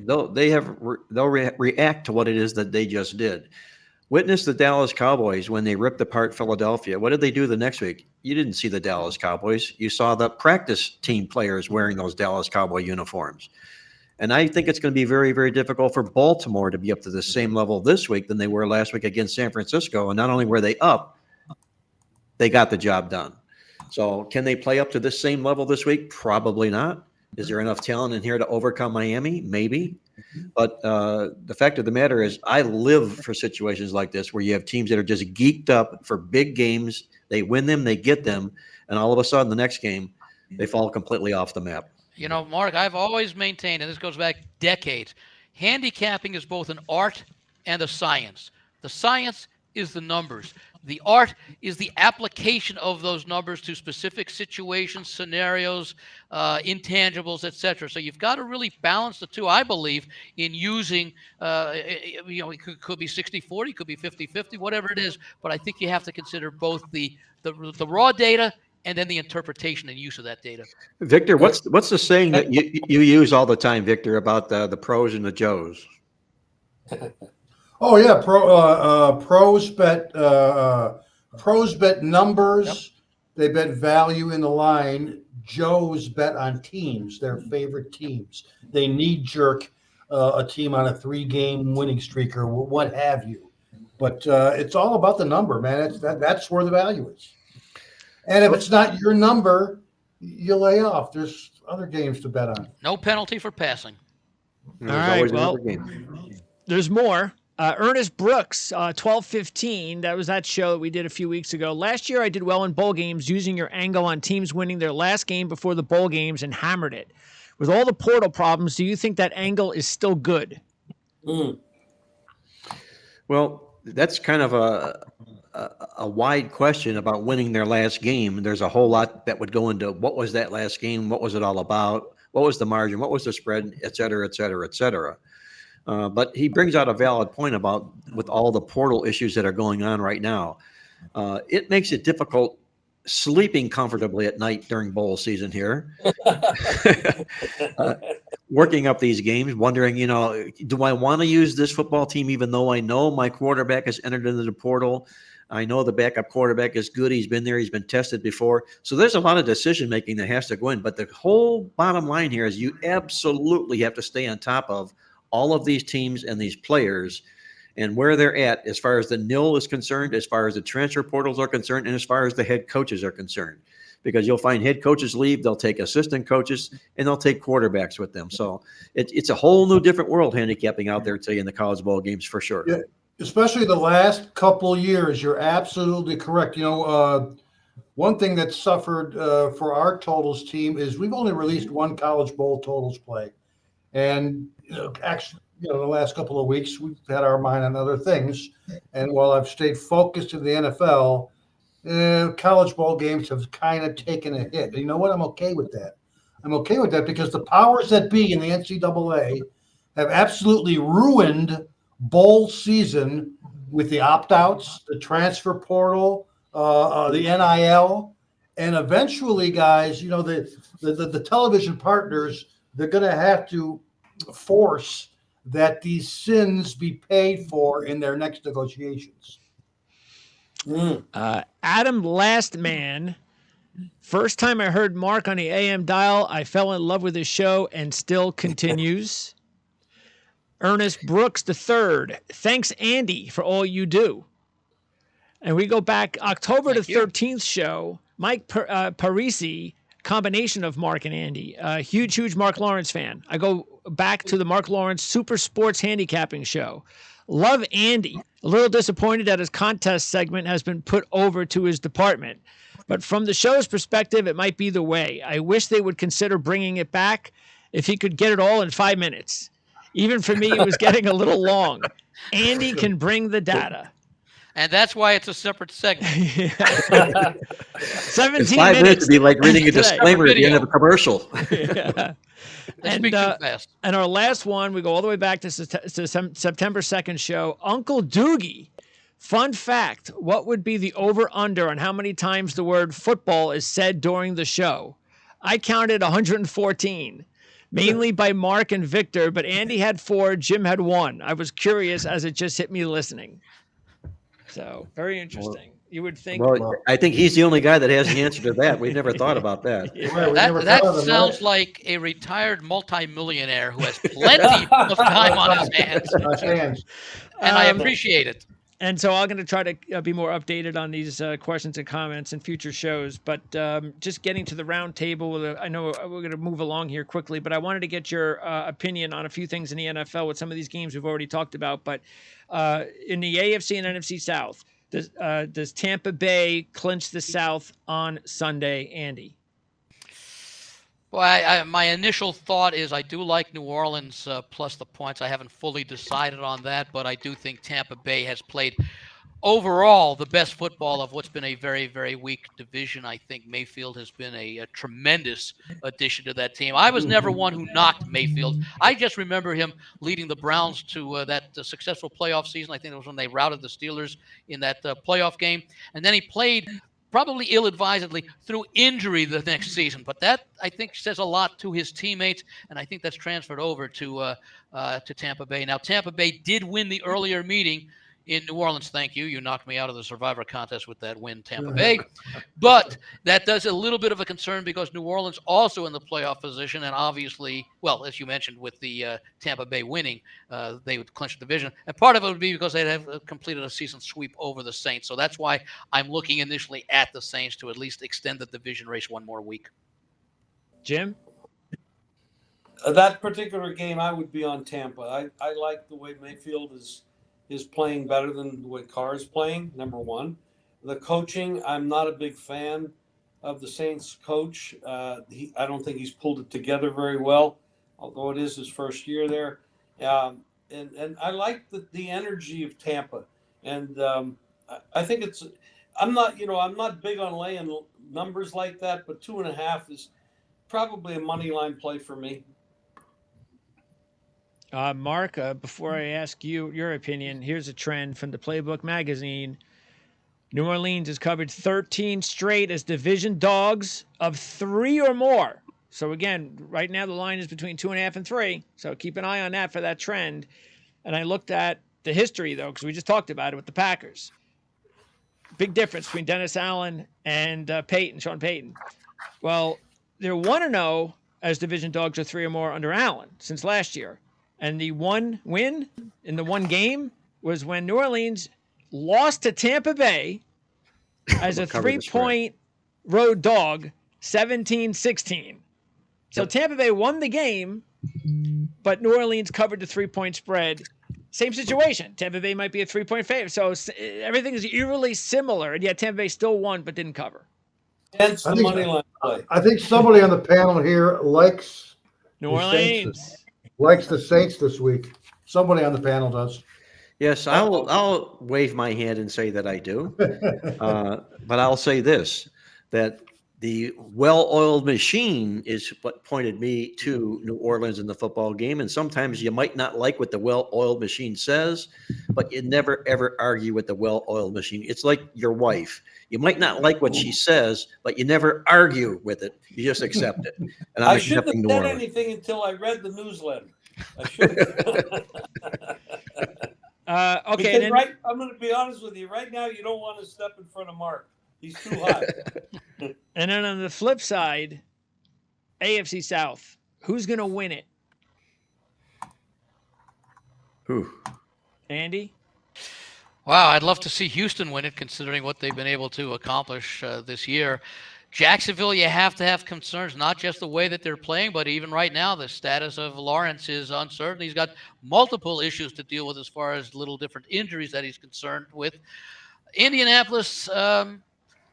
they'll react to what it is that they just did. Witness the Dallas Cowboys when they ripped apart Philadelphia. What did they do the next week? You didn't see the Dallas Cowboys. You saw the practice team players wearing those Dallas Cowboy uniforms. And I think it's going to be very, very difficult for Baltimore to be up to the same level this week than they were last week against San Francisco. And not only were they up, they got the job done. So can they play up to this same level this week? Probably not. Is there enough talent in here to overcome Miami? Maybe. But the fact of the matter is, I live for situations like this where you have teams that are just geeked up for big games. They win them, they get them, and all of a sudden the next game, they fall completely off the map. You know, Mark, I've always maintained, and this goes back decades, handicapping is both an art and a science. The science is the numbers. The art is the application of those numbers to specific situations, scenarios, intangibles, etc. So you've got to really balance the two, I believe, in using, it could be 60-40, could be 50-50, whatever it is. But I think you have to consider both the raw data and then the interpretation and use of that data. Victor, what's the saying that you use all the time, Victor, about the pros and the Joes? Oh yeah, pros bet numbers. Yep. They bet value in the line. Joes bet on teams, their favorite teams. They knee jerk a team on a 3-game winning streak or what have you. But it's all about the number, man. That's where the value is. And if it's not your number, you lay off. There's other games to bet on. No penalty for passing. All right, well, there's more. Ernest Brooks, 12-15. That was that show that we did a few weeks ago. Last year, I did well in bowl games using your angle on teams winning their last game before the bowl games and hammered it. With all the portal problems, do you think that angle is still good? Well, that's kind of a wide question about winning their last game. There's a whole lot that would go into what was that last game, what was it all about, what was the margin, what was the spread, et cetera, et cetera, et cetera. But he brings out a valid point about with all the portal issues that are going on right now. It makes it difficult sleeping comfortably at night during bowl season here. Working up these games, wondering, do I want to use this football team even though I know my quarterback has entered into the portal? I know the backup quarterback is good. He's been there. He's been tested before. So there's a lot of decision-making that has to go in. But the whole bottom line here is you absolutely have to stay on top of all of these teams and these players and where they're at as far as the NIL is concerned, as far as the transfer portals are concerned, and as far as the head coaches are concerned. because you'll find head coaches leave. They'll take assistant coaches and they'll take quarterbacks with them. So it's a whole new different world handicapping out there today in the college ball games for sure. Yeah, especially the last couple years. You're absolutely correct. One thing that suffered for our totals team is we've only released one college bowl totals play. And actually, the last couple of weeks, we've had our mind on other things. And while I've stayed focused in the NFL, college ball games have kind of taken a hit. And you know what? I'm okay with that. I'm okay with that because the powers that be in the NCAA have absolutely ruined bowl season with the opt-outs, the transfer portal, the NIL, and eventually, guys, the television partners, they're going to have to force that these sins be paid for in their next negotiations. Adam Lastman. First time I heard Mark on the AM dial, I fell in love with his show and still continues. Ernest Brooks III. Thanks, Andy, for all you do. And we go back October Thank the you. 13th show. Mike Parisi, combination of Mark and Andy. Huge Marc Lawrence fan. I go back to the Marc Lawrence Super Sports Handicapping show. Love Andy. A little disappointed that his contest segment has been put over to his department. But from the show's perspective, it might be the way. I wish they would consider bringing it back if he could get it all in 5 minutes. Even for me, it was getting a little long. Andy can bring the data. And that's why it's a separate segment. 17 It's 5 minutes to be like reading a today. disclaimer at the end of a commercial. Yeah. They speak too fast. And our last one, we go all the way back to September 2nd show. Uncle Doogie. Fun fact, what would be the over-under on how many times the word football is said during the show? I counted 114, mainly by Mark and Victor, but Andy had 4, Jim had 1. I was curious as it just hit me listening. So, very interesting. You would think... Well, I think he's the only guy that has the answer to that. We've never thought about that. That sounds like a retired multimillionaire who has plenty of time on his hands. And I appreciate it. And so I'm going to try to be more updated on these questions and comments in future shows. But just getting to the round table, I know we're going to move along here quickly, but I wanted to get your opinion on a few things in the NFL with some of these games we've already talked about. But in the AFC and NFC South, does Tampa Bay clinch the South on Sunday, Andy? Well, my initial thought is I do like New Orleans plus the points. I haven't fully decided on that, but I do think Tampa Bay has played overall the best football of what's been a very, very weak division. I think Mayfield has been a tremendous addition to that team. I was never one who knocked Mayfield. I just remember him leading the Browns to that successful playoff season. I think it was when they routed the Steelers in that playoff game. And then he played probably ill-advisedly through injury the next season. But that, I think, says a lot to his teammates, and I think that's transferred over to Tampa Bay. Now, Tampa Bay did win the earlier meeting in New Orleans. Thank you. You knocked me out of the Survivor contest with that win, Tampa Bay. But that does a little bit of a concern because New Orleans also in the playoff position, and obviously, well, as you mentioned, with the Tampa Bay winning, they would clinch the division. And part of it would be because they'd have completed a season sweep over the Saints. So that's why I'm looking initially at the Saints to at least extend the division race one more week. Jim? That particular game, I would be on Tampa. I like the way Mayfield is playing better than the way Carr is playing, number one. The coaching, I'm not a big fan of the Saints coach. I don't think he's pulled it together very well, although it is his first year there. And I like the energy of Tampa. And I think I'm not big on laying numbers like that, but 2.5 is probably a money line play for me. Mark, before I ask you your opinion, here's a trend from the Playbook magazine. New Orleans has covered 13 straight as division dogs of 3 or more. So again, right now the line is between 2.5 and 3. So keep an eye on that for that trend. And I looked at the history, though, because we just talked about it with the Packers. Big difference between Dennis Allen and Sean Payton. Well, they're 1-0 as division dogs of 3 or more under Allen since last year. And the one win in the one game was when New Orleans lost to Tampa Bay as a 3-point road dog, 17-16. So Yep. Tampa Bay won the game, but New Orleans covered the 3-point spread. Same situation. Tampa Bay might be a 3-point favorite. So everything is eerily similar, and yet Tampa Bay still won but didn't cover. Hence I the think- money line play. I think somebody on the panel here likes New the Saints Orleans. likes the Saints this week. Somebody on the panel does. Yes, I'll wave my hand and say that I do. But I'll say this, that the well-oiled machine is what pointed me to New Orleans in the football game. And sometimes you might not like what the well-oiled machine says, but you never, ever argue with the well-oiled machine. It's like your wife. You might not like what she says, but you never argue with it. You just accept it. And I shouldn't have accepting New said Orleans. anything until I read the newsletter. I should have. Okay. Because And then, right, I'm going to be honest with you. Right now, you don't want to step in front of Mark. He's too hot. and then on the flip side, AFC South, who's going to win it? Whew. Andy? Wow, I'd love to see Houston win it, considering what they've been able to accomplish this year. Jacksonville, you have to have concerns, not just the way that they're playing, but even right now, the status of Lawrence is uncertain. He's got multiple issues to deal with as far as little different injuries that he's concerned with. Indianapolis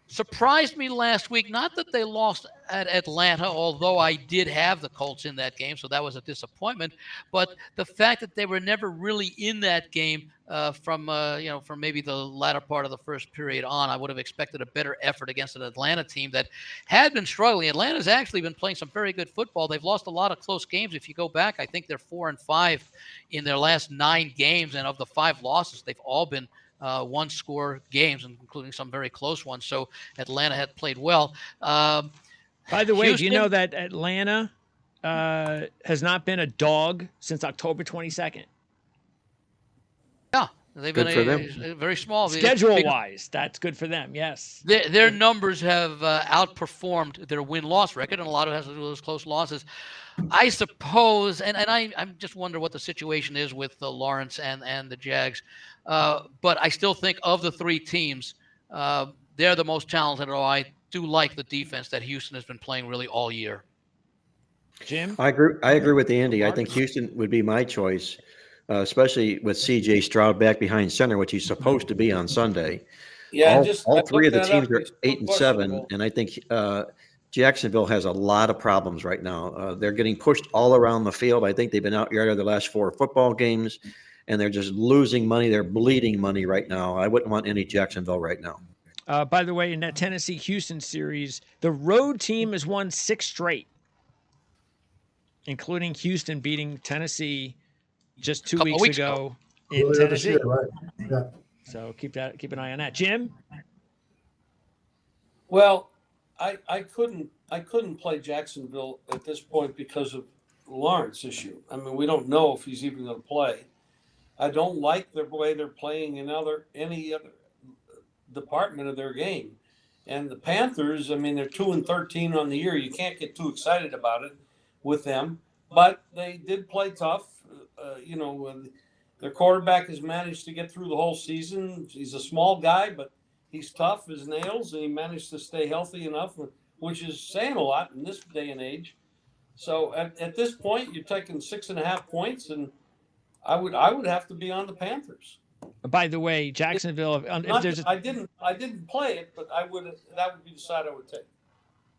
surprised me last week. Not that they lost at Atlanta, although I did have the Colts in that game, so that was a disappointment. But the fact that they were never really in that game from maybe the latter part of the first period on, I would have expected a better effort against an Atlanta team that had been struggling. Atlanta's actually been playing some very good football. They've lost a lot of close games. If you go back, I think they're 4-5 in their last 9 games, and of the 5 losses, they've all been one-score games, including some very close ones. So Atlanta had played well. By the way, do you Houston? know that Atlanta has not been a dog since October 22nd? Yeah, they've Good for been a very small. Schedule-wise, that's good for them, yes. Their numbers have outperformed their win-loss record, and a lot of it has to do with those close losses. I suppose, and I just wonder what the situation is with the Lawrence and the Jags. But I still think of the 3 teams, they're the most talented. Although I do like the defense that Houston has been playing really all year. Jim? I agree with Andy. I think Houston would be my choice, especially with C.J. Stroud back behind center, which he's supposed to be on Sunday. Yeah, all 3 of the teams are It's 8-7, questionable. and I think Jacksonville has a lot of problems right now. They're getting pushed all around the field. I think they've been out-yarded the last 4 football games, and they're just losing money. They're bleeding money right now. I wouldn't want any Jacksonville right now. By the way, in that Tennessee-Houston series, the road team has won 6 straight, including Houston beating Tennessee just 2 Couple weeks weeks ago in Earlier this Tennessee. year, right? Yeah. So keep an eye on that. Jim? Well, I couldn't play Jacksonville at this point because of Lawrence issue. I mean, we don't know if he's even going to play. I don't like the way they're playing in any other department of their game. And the Panthers, I mean, they're 2-13 on the year. You can't get too excited about it with them, but they did play tough. Their quarterback has managed to get through the whole season. He's a small guy, but he's tough as nails, and he managed to stay healthy enough, which is saying a lot in this day and age. So at this point, you're taking 6.5 points, and I would have to be on the Panthers. By the way, Jacksonville, I didn't play it, but that would be the side I would take.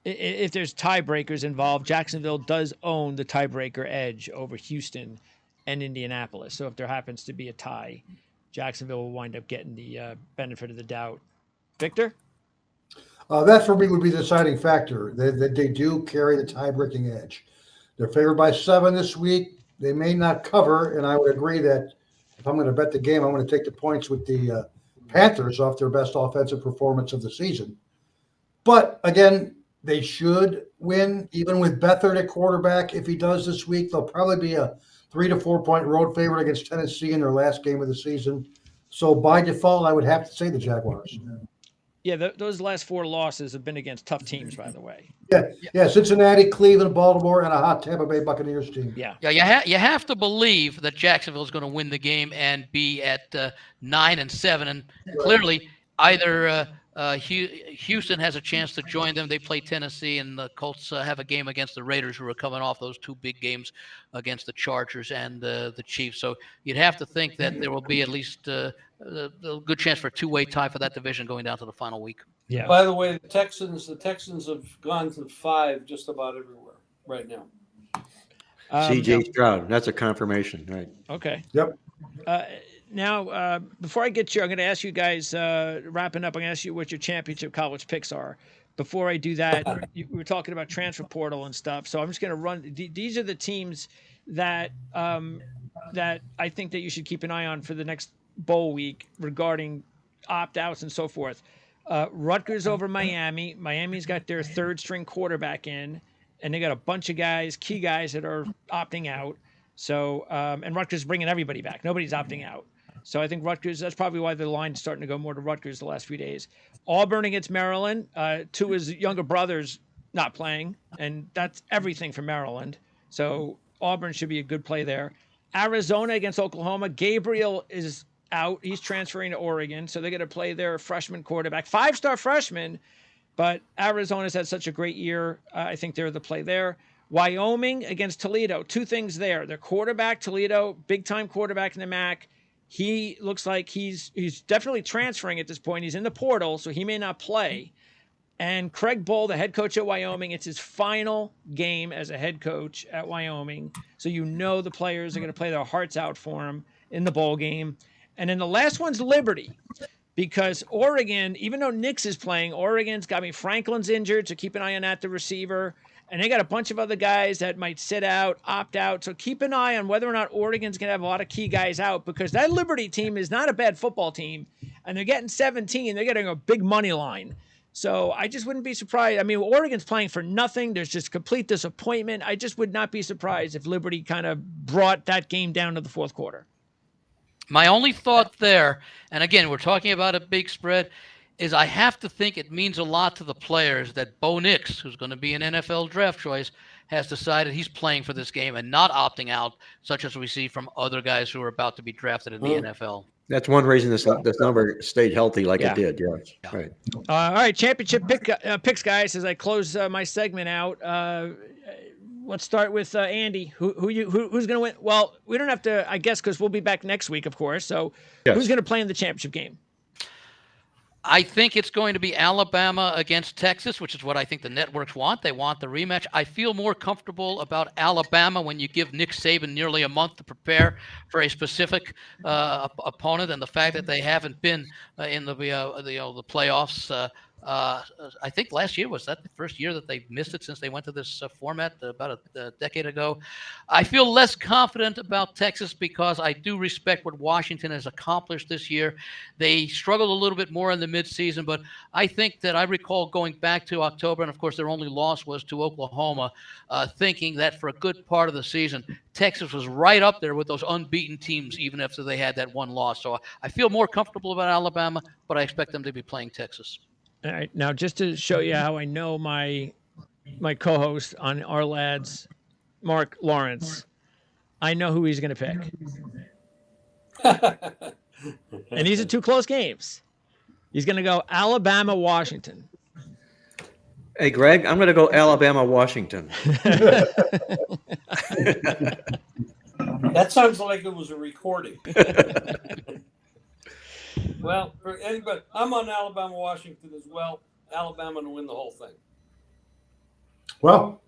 if there's tiebreakers involved, Jacksonville does own the tiebreaker edge over Houston and Indianapolis. So if there happens to be a tie, Jacksonville will wind up getting the benefit of the doubt. Victor? That for me would be the deciding factor. They do carry the tie-breaking edge. They're favored by 7 this week. They may not cover, and I would agree that if I'm going to bet the game, I'm going to take the points with the Panthers off their best offensive performance of the season. But again, they should win, even with Beathard at quarterback. If he does this week, they'll probably be a 3 to 4 point road favorite against Tennessee in their last game of the season. So by default, I would have to say the Jaguars. Yeah, those last 4 losses have been against tough teams, by the way. Yeah, Cincinnati, Cleveland, Baltimore, and a hot Tampa Bay Buccaneers team. Yeah. Yeah, you have to believe that Jacksonville is going to win the game and be at 9-7, and clearly either Houston has a chance to join them. They play Tennessee, and the Colts have a game against the Raiders, who are coming off those two big games against the Chargers and the Chiefs. So you'd have to think that there will be at least a good chance for a two-way tie for that division going down to the final week. Yeah. By the way, the Texans have gone to 5 just about everywhere right now. CJ Stroud. That's a confirmation, right? Okay. Yep. Now, before I get you, I'm going to ask you guys, wrapping up, I'm going to ask you what your championship college picks are. Before I do that, we were talking about transfer portal and stuff. So I'm just going to run. These are the teams that that I think that you should keep an eye on for the next bowl week regarding opt-outs and so forth. Rutgers over Miami. Miami's got their third string quarterback in, and they got a bunch of guys, key guys that are opting out. So, and Rutgers is bringing everybody back. Nobody's opting out. So I think Rutgers, that's probably why the line's starting to go more to Rutgers the last few days. Auburn against Maryland. Two of his younger brothers not playing, and that's everything for Maryland. So Auburn should be a good play there. Arizona against Oklahoma. Gabriel is out. He's transferring to Oregon, so they're going to play their freshman quarterback. 5-star freshman, but Arizona's had such a great year. I think they're the play there. Wyoming against Toledo. Two things there. Their quarterback, Toledo, big-time quarterback in the MAC. He looks like he's definitely transferring at this point. He's in the portal, so he may not play. And Craig Bohl, the head coach at Wyoming, it's his final game as a head coach at Wyoming. So you know the players are going to play their hearts out for him in the bowl game. And then the last one's Liberty, because Oregon, even though Nix is playing, Oregon's got Franklin's injured, so keep an eye on that, the receiver. And they got a bunch of other guys that might sit out, opt out. So keep an eye on whether or not Oregon's going to have a lot of key guys out, because that Liberty team is not a bad football team. And they're getting 17. They're getting a big money line. So I just wouldn't be surprised. I mean, Oregon's playing for nothing. There's just complete disappointment. I just would not be surprised if Liberty kind of brought that game down to the fourth quarter. My only thought there, and again, we're talking about a big spread, is I have to think it means a lot to the players that Bo Nix, who's going to be an NFL draft choice, has decided he's playing for this game and not opting out, such as we see from other guys who are about to be drafted in the NFL. That's one reason this number stayed healthy like it did. Yeah. Right. All right, championship picks, guys. As I close my segment out, let's start with Andy. Who's going to win? Well, we don't have to, I guess, because we'll be back next week, of course. So, Who's going to play in the championship game? I think it's going to be Alabama against Texas, which is what I think the networks want. They want the rematch. I feel more comfortable about Alabama when you give Nick Saban nearly a month to prepare for a specific opponent, and the fact that they haven't been in the playoffs. I think last year, was that the first year that they missed it since they went to this format about a decade ago? I feel less confident about Texas because I do respect what Washington has accomplished this year. They struggled a little bit more in the midseason, but I think that I recall going back to October, and of course their only loss was to Oklahoma, thinking that for a good part of the season, Texas was right up there with those unbeaten teams, even after they had that one loss. So I feel more comfortable about Alabama, but I expect them to be playing Texas. All right. Now, just to show you how I know my co-host on Our Lads, Marc Lawrence, I know who he's going to pick. And these are two close games. He's going to go Alabama, Washington. Hey, Greg, I'm going to go Alabama, Washington. That sounds like it was a recording. Well, for anybody, I'm on Alabama, Washington as well. Alabama to win the whole thing. Well,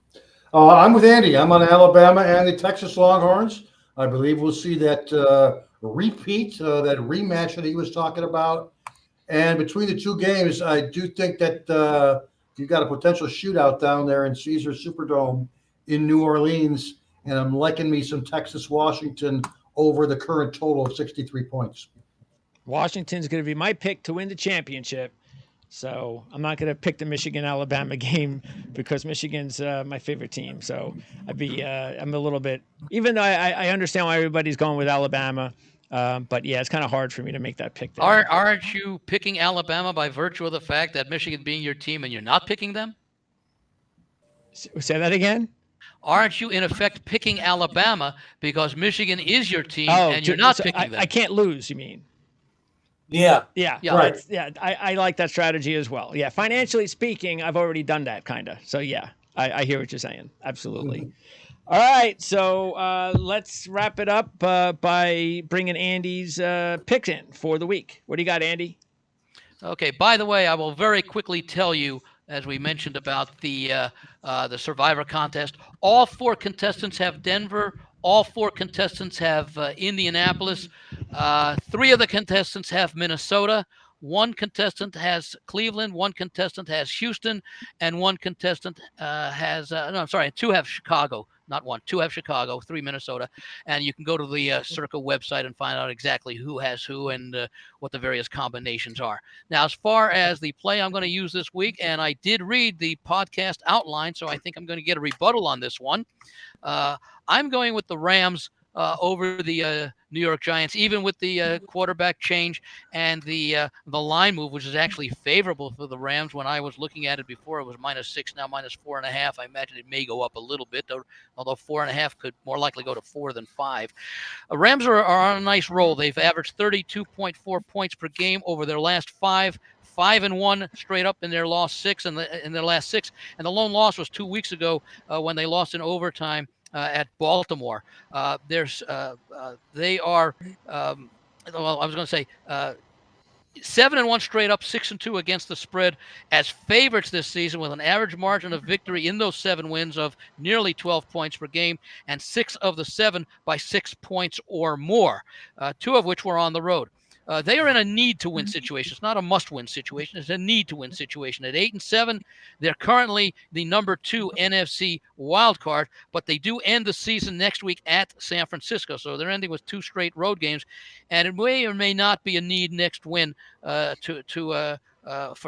I'm with Andy. I'm on Alabama and the Texas Longhorns. I believe we'll see that repeat, that rematch that he was talking about. And between the two games, I do think that you've got a potential shootout down there in Caesars Superdome in New Orleans. And I'm liking me some Texas-Washington over the current total of 63 points. Washington's going to be my pick to win the championship. So I'm not going to pick the Michigan-Alabama game because Michigan's my favorite team. So I'm a little bit, even though I understand why everybody's going with Alabama. But yeah, it's kind of hard for me to make that pick there. Aren't you picking Alabama by virtue of the fact that Michigan being your team and you're not picking them? Say that again? Aren't you, in effect, picking Alabama because Michigan is your team and you're not picking them? I can't lose, you mean? Yeah. Yeah, Yeah. Right. I like that strategy as well. Yeah, financially speaking, I've already done that kind of. So yeah, I hear what you're saying. Absolutely. All right, so let's wrap it up by bringing Andy's picks in for the week. What do you got, Andy? Okay. By the way, I will very quickly tell you, as we mentioned about the Survivor contest, all 4 contestants have Denver. All 4 contestants have Indianapolis. 3 of the contestants have Minnesota. 1 contestant has Cleveland. 1 contestant has Houston, and 1 contestant has no, I'm sorry, 2 have Chicago. Not 1, 2 have Chicago, 3 Minnesota, and you can go to the Circa website and find out exactly who has who and what the various combinations are. Now, as far as the play I'm going to use this week, and I did read the podcast outline, so I think I'm going to get a rebuttal on this one. I'm going with the Rams over the New York Giants, even with the quarterback change and the line move, which is actually favorable for the Rams. When I was looking at it before, it was -6, now -4.5. I imagine it may go up a little bit, although 4.5 could more likely go to 4 than 5. Rams are on a nice roll. They've averaged 32.4 points per game over their last 5-1 straight up in their last 6, and the lone loss was 2 weeks ago when they lost in overtime at Baltimore. They are, well, I was going to say 7-1 straight up, 6-2 against the spread as favorites this season, with an average margin of victory in those 7 wins of nearly 12 points per game, and 6 of the 7 by 6 points or more, 2 of which were on the road. They are in a need-to-win situation. It's not a must-win situation. It's a need-to-win situation. At 8-7, they're currently the number 2 NFC wild card, but they do end the season next week at San Francisco. So they're ending with 2 straight road games, and it may or may not be a need next win for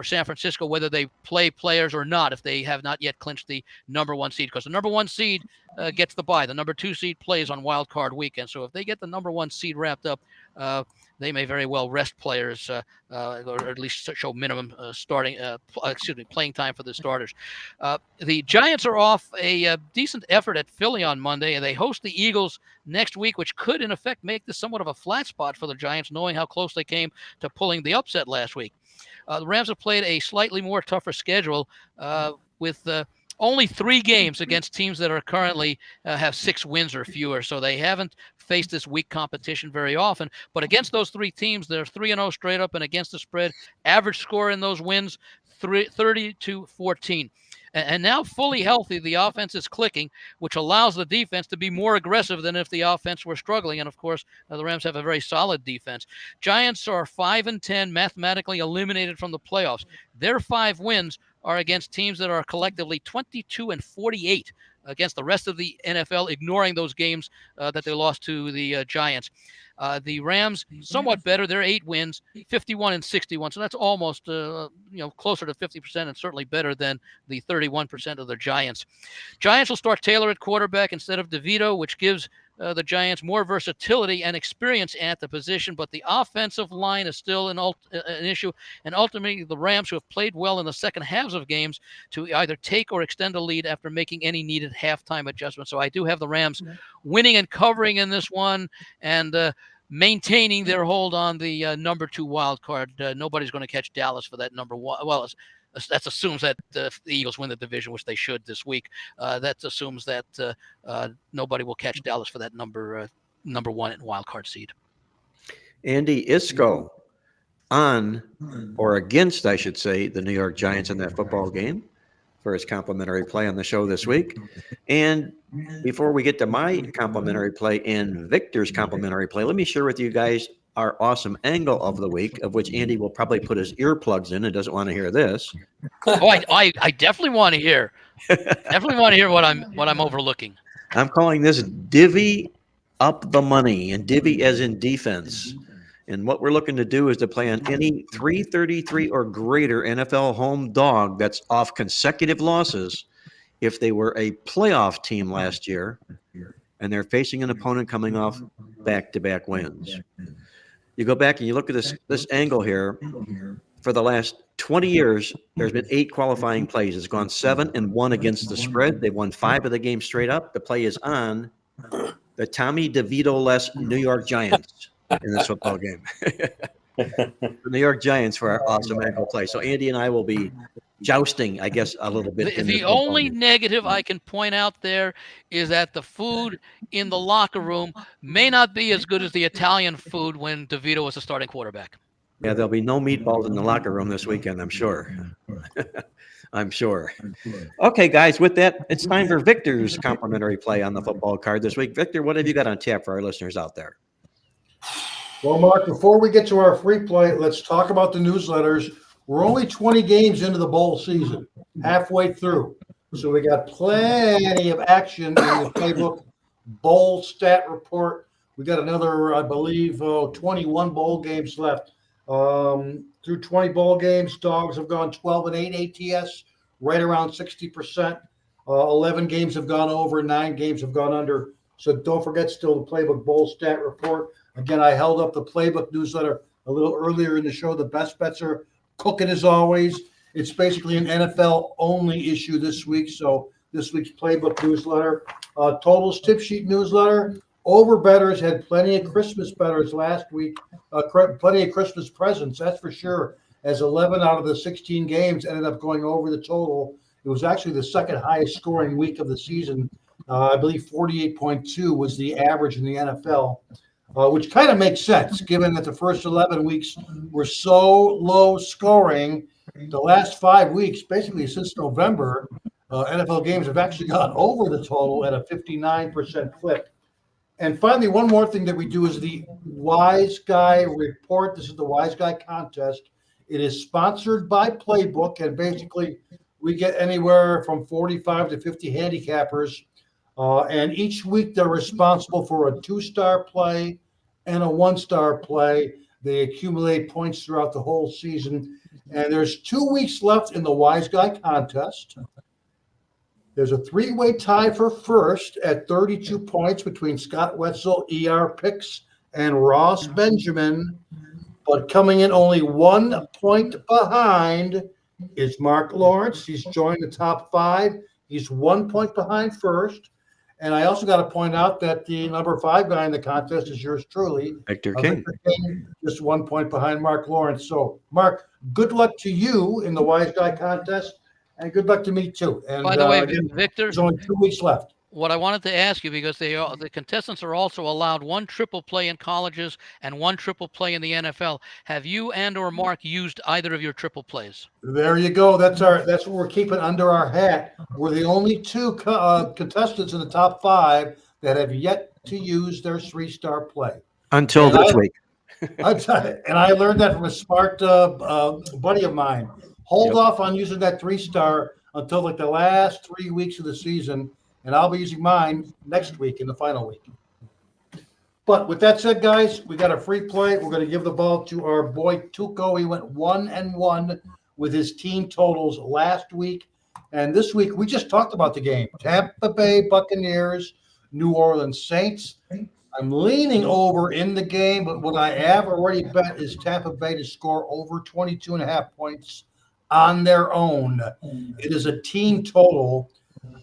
San Francisco, whether they play players or not, if they have not yet clinched the number 1 seed, because the number 1 seed gets the bye. The number 2 seed plays on wild card weekend. So if they get the number 1 seed wrapped up, they may very well rest players, or at least show minimum playing time for the starters. The Giants are off a decent effort at Philly on Monday, and they host the Eagles next week, which could, in effect, make this somewhat of a flat spot for the Giants, knowing how close they came to pulling the upset last week. The Rams have played a slightly more tougher schedule with only 3 games against teams that are currently have 6 wins or fewer. So they haven't faced this weak competition very often. But against those 3 teams, they're 3-0 straight up, and against the spread, average score in those wins, 30-14. And now fully healthy, the offense is clicking, which allows the defense to be more aggressive than if the offense were struggling. And, of course, the Rams have a very solid defense. Giants are 5-10, mathematically eliminated from the playoffs. Their 5 wins are against teams that are collectively 22-48 against the rest of the NFL, ignoring those games that they lost to the Giants. The Rams, somewhat better. They're 8 wins, 51-61. So that's almost, closer to 50%, and certainly better than the 31% of the Giants. Giants will start Taylor at quarterback instead of DeVito, which gives the Giants more versatility and experience at the position, but the offensive line is still an issue, and ultimately the Rams, who have played well in the second halves of games, to either take or extend a lead after making any needed halftime adjustments. So I do have the Rams winning and covering in this one, and maintaining their hold on the number 2 wild card. Nobody's going to catch Dallas for that number 1. Well, that assumes that the Eagles win the division, which they should this week. That assumes that nobody will catch Dallas for that number 1 wild card seed. Andy, Iskoe on or against, I should say, the New York Giants in that football game for his complimentary play on the show this week. And before we get to my complimentary play and Victor's complimentary play, let me share with you guys our awesome angle of the week, of which Andy will probably put his earplugs in and doesn't want to hear this. Oh, I definitely want to hear. Definitely want to hear what I'm overlooking. I'm calling this divvy up the money, and divvy as in defense. And what we're looking to do is to play on any 333 or greater NFL home dog that's off consecutive losses if they were a playoff team last year and they're facing an opponent coming off back-to-back wins. You go back and you look at this angle here. For the last 20 years, there's been 8 qualifying plays. It's gone 7-1 against the spread. They've won 5 of the games straight up. The play is on the Tommy DeVito-less New York Giants in this football game. the New York Giants for our awesome ankle play. So Andy and I will be jousting, I guess, a little bit. The only negative I can point out there is that the food in the locker room may not be as good as the Italian food when DeVito was the starting quarterback. Yeah, there'll be no meatballs in the locker room this weekend, I'm sure. I'm sure. Okay, guys, with that, it's time for Victor's complimentary play on the football card this week. Victor, what have you got on tap for our listeners out there? Well, Mark, before we get to our free play, let's talk about the newsletters. We're only 20 games into the bowl season, halfway through. So we got plenty of action in the Playbook bowl stat report. We got another, I believe, 21 bowl games left. Through 20 bowl games, Dogs have gone 12-8 ATS, right around 60%. 11 games have gone over, 9 games have gone under. So don't forget still the Playbook bowl stat report. Again, I held up the Playbook newsletter a little earlier in the show. The best bets are cooking as always. It's basically an NFL only issue this week. So this week's Playbook newsletter, totals tip sheet newsletter. Over bettors had plenty of Christmas bettors last week, plenty of Christmas presents, that's for sure, as 11 out of the 16 games ended up going over the total. It was actually the second highest scoring week of the season. I believe 48.2 was the average in the NFL, which kind of makes sense given that the first 11 weeks were so low scoring. The last 5 weeks, basically since November, NFL games have actually gone over the total at a 59% clip. And finally, one more thing that we do is the Wise Guy report. This is the Wise Guy contest. It is sponsored by Playbook, and basically we get anywhere from 45 to 50 handicappers. And each week they're responsible for a 2-star play and a 1-star play. They accumulate points throughout the whole season. And there's 2 weeks left in the Wise Guy contest. There's a 3-way tie for first at 32 points between Scott Wetzel, ER Picks, and Ross Benjamin. But coming in only 1 point behind is Marc Lawrence. He's joined the top 5. He's 1 point behind first. And I also got to point out that the number 5 guy in the contest is yours truly, Victor King. Victor King, just 1 point behind Marc Lawrence. So, Mark, good luck to you in the Wise Guy contest. And good luck to me, too. And by the way, again, Victor, there's only 2 weeks left. what I wanted to ask you, because the contestants are also allowed 1 triple play in colleges and 1 triple play in the NFL. Have you and or Mark used either of your triple plays? There you go. That's what we're keeping under our hat. We're the only 2 contestants in the top 5 that have yet to use their 3-star play. Until this week. And I learned that from a smart buddy of mine. Hold off on using that 3-star until like the last 3 weeks of the season, and I'll be using mine next week in the final week. But with that said, guys, we got a free play. We're going to give the ball to our boy Tuco. He went 1-1 with his team totals last week. And this week, we just talked about the game. Tampa Bay Buccaneers, New Orleans Saints. I'm leaning over in the game, but what I have already bet is Tampa Bay to score over 22.5 points on their own. It is a team total.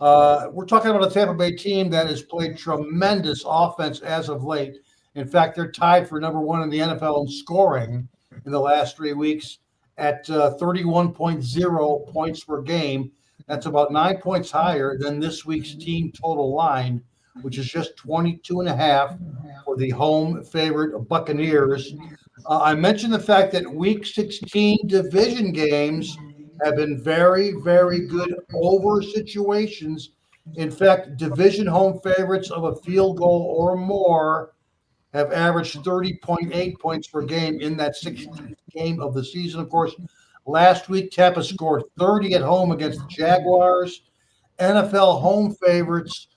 We're talking about a Tampa Bay team that has played tremendous offense as of late. In fact, they're tied for number 1 in the NFL in scoring in the last 3 weeks at 31.0 points per game. That's about 9 points higher than this week's team total line, which is just 22.5 for the home favorite Buccaneers. I mentioned the fact that Week 16 division games have been very, very good over situations. In fact, division home favorites of a field goal or more have averaged 30.8 points per game in that 16th game of the season. Of course, last week, Tampa scored 30 at home against the Jaguars. NFL home favorites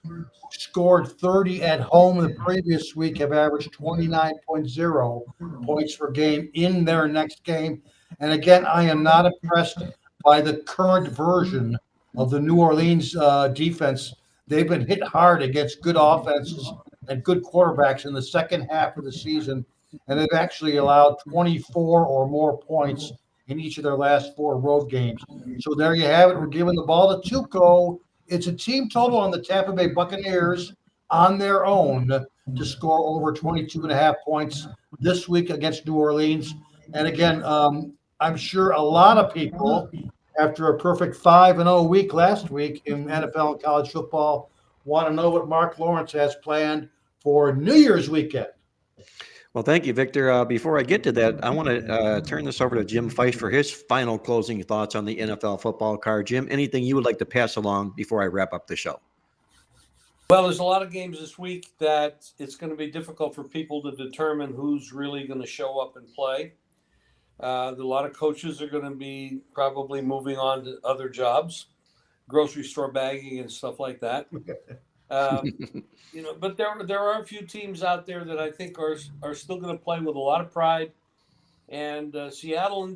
scored 30 at home the previous week, have averaged 29.0 points per game in their next game. And again, I am not impressed by the current version of the New Orleans defense. They've been hit hard against good offenses and good quarterbacks in the second half of the season, and they've actually allowed 24 or more points in each of their last 4 road games. So there you have it. We're giving the ball to Tuco. It's a team total on the Tampa Bay Buccaneers on their own to score over 22.5 points this week against New Orleans. And again, I'm sure a lot of people, after a perfect 5-0 week last week in NFL and college football, want to know what Marc Lawrence has planned for New Year's weekend. Well, thank you, Victor. Before I get to that, I want to turn this over to Jim Feist for his final closing thoughts on the NFL football card. Jim, anything you would like to pass along before I wrap up the show? Well, there's a lot of games this week that it's going to be difficult for people to determine who's really going to show up and play. A lot of coaches are going to be probably moving on to other jobs, grocery store bagging and stuff like that. But there are a few teams out there that I think are still going to play with a lot of pride. And Seattle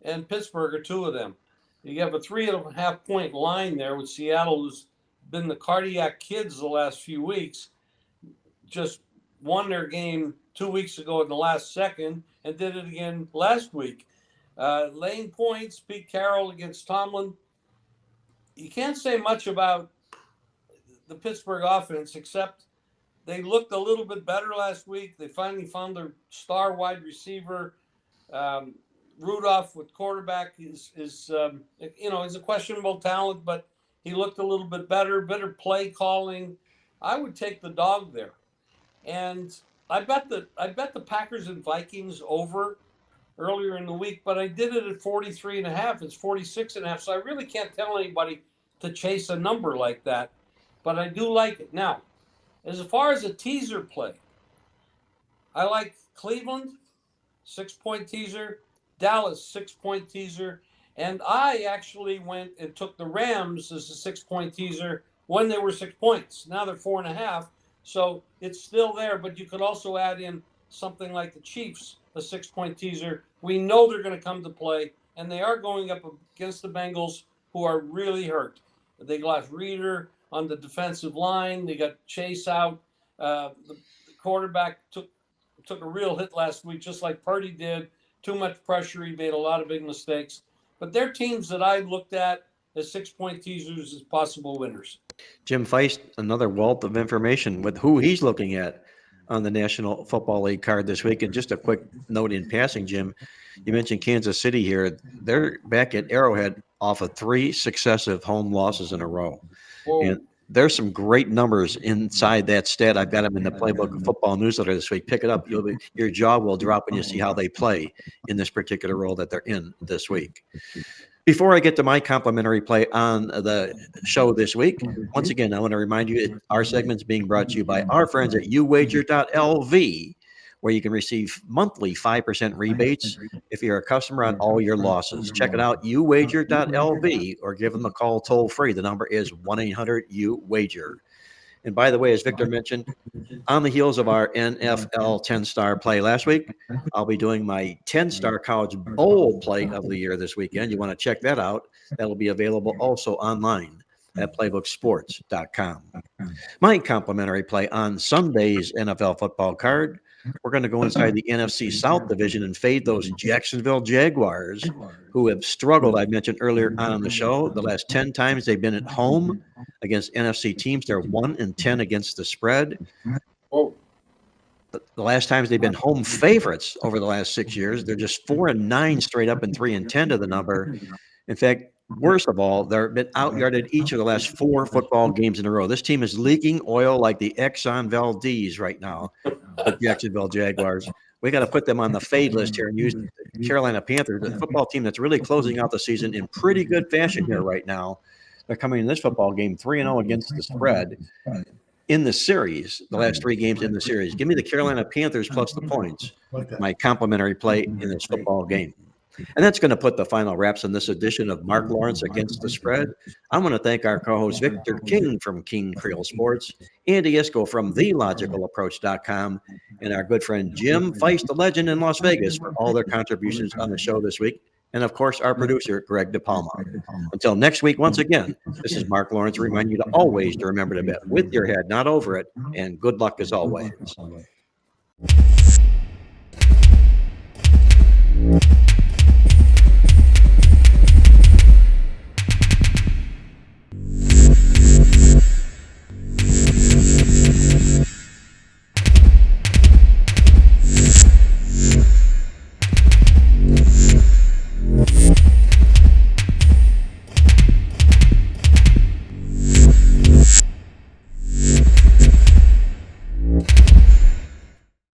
and Pittsburgh are two of them. You have a 3.5 point line there with Seattle, who's been the cardiac kids the last few weeks. Just won their game 2 weeks ago in the last second and did it again last week. Laying points, Pete Carroll against Tomlin. You can't say much about the Pittsburgh offense, except they looked a little bit better last week. They finally found their star wide receiver. Rudolph with quarterback is a questionable talent, but he looked a little bit better play calling. I would take the dog there. And I bet the Packers and Vikings over earlier in the week, but I did it at 43.5. It's 46.5. So I really can't tell anybody to chase a number like that, but I do like it. Now, as far as a teaser play, I like Cleveland, 6-point teaser, Dallas, 6-point teaser, and I actually went and took the Rams as a 6-point teaser when they were 6 points. Now they're 4.5, so it's still there, but you could also add in something like the Chiefs, a 6-point teaser. We know they're going to come to play, and they are going up against the Bengals, who are really hurt. They lost Reeder on the defensive line. They got Chase out. The quarterback took a real hit last week, just like Purdy did. Too much pressure. He made a lot of big mistakes. But they're teams that I looked at as 6-point teasers as possible winners. Jim Feist, another wealth of information with who he's looking at on the National Football League card this week. And just a quick note in passing, Jim, you mentioned Kansas City here. They're back at Arrowhead off of 3 successive home losses in a row. Whoa. And there's some great numbers inside that stat. I've got them in the Playbook football newsletter this week. Pick it up. Your jaw will drop when you see how they play in this particular role that they're in this week. Before I get to my complimentary play on the show this week, once again, I want to remind you our segment's being brought to you by our friends at uwager.lv, where you can receive monthly 5% rebates if you're a customer on all your losses. Check it out, uwager.lv, or give them a call toll free. The number is 1-800-UWAGER. And by the way, as Victor mentioned, on the heels of our NFL 10-star play last week, I'll be doing my 10-star college bowl play of the year this weekend. You want to check that out. That'll be available also online at playbooksports.com. My complimentary play on Sunday's NFL football card, we're going to go inside the NFC South division and fade those Jacksonville Jaguars, who have struggled. I mentioned earlier on the show, the last 10 times they've been at home against NFC teams, they're 1-10 against the spread. Oh. The last times they've been home favorites over the last 6 years, they're just 4-9 straight up and 3-10 to the number. In fact, worst of all, they've been out-yarded each of the last 4 football games in a row. This team is leaking oil like the Exxon Valdez right now, the Jacksonville Jaguars. We got to put them on the fade list here and use the Carolina Panthers, the football team that's really closing out the season in pretty good fashion here right now. They're coming in this football game 3-0 against the spread in the series, the last 3 games in the series. Give me the Carolina Panthers plus the points, my complimentary play in this football game. And that's going to put the final wraps on this edition of Marc Lawrence Against the Spread. I want to thank our co-host Victor King from King Creole Sports, Andy Iskoe from TheLogicalApproach.com, and our good friend Jim Feist, the legend in Las Vegas, for all their contributions on the show this week. And, of course, our producer, Greg DePalma. Until next week, once again, this is Marc Lawrence reminding you to always to remember to bet with your head, not over it, and good luck as always.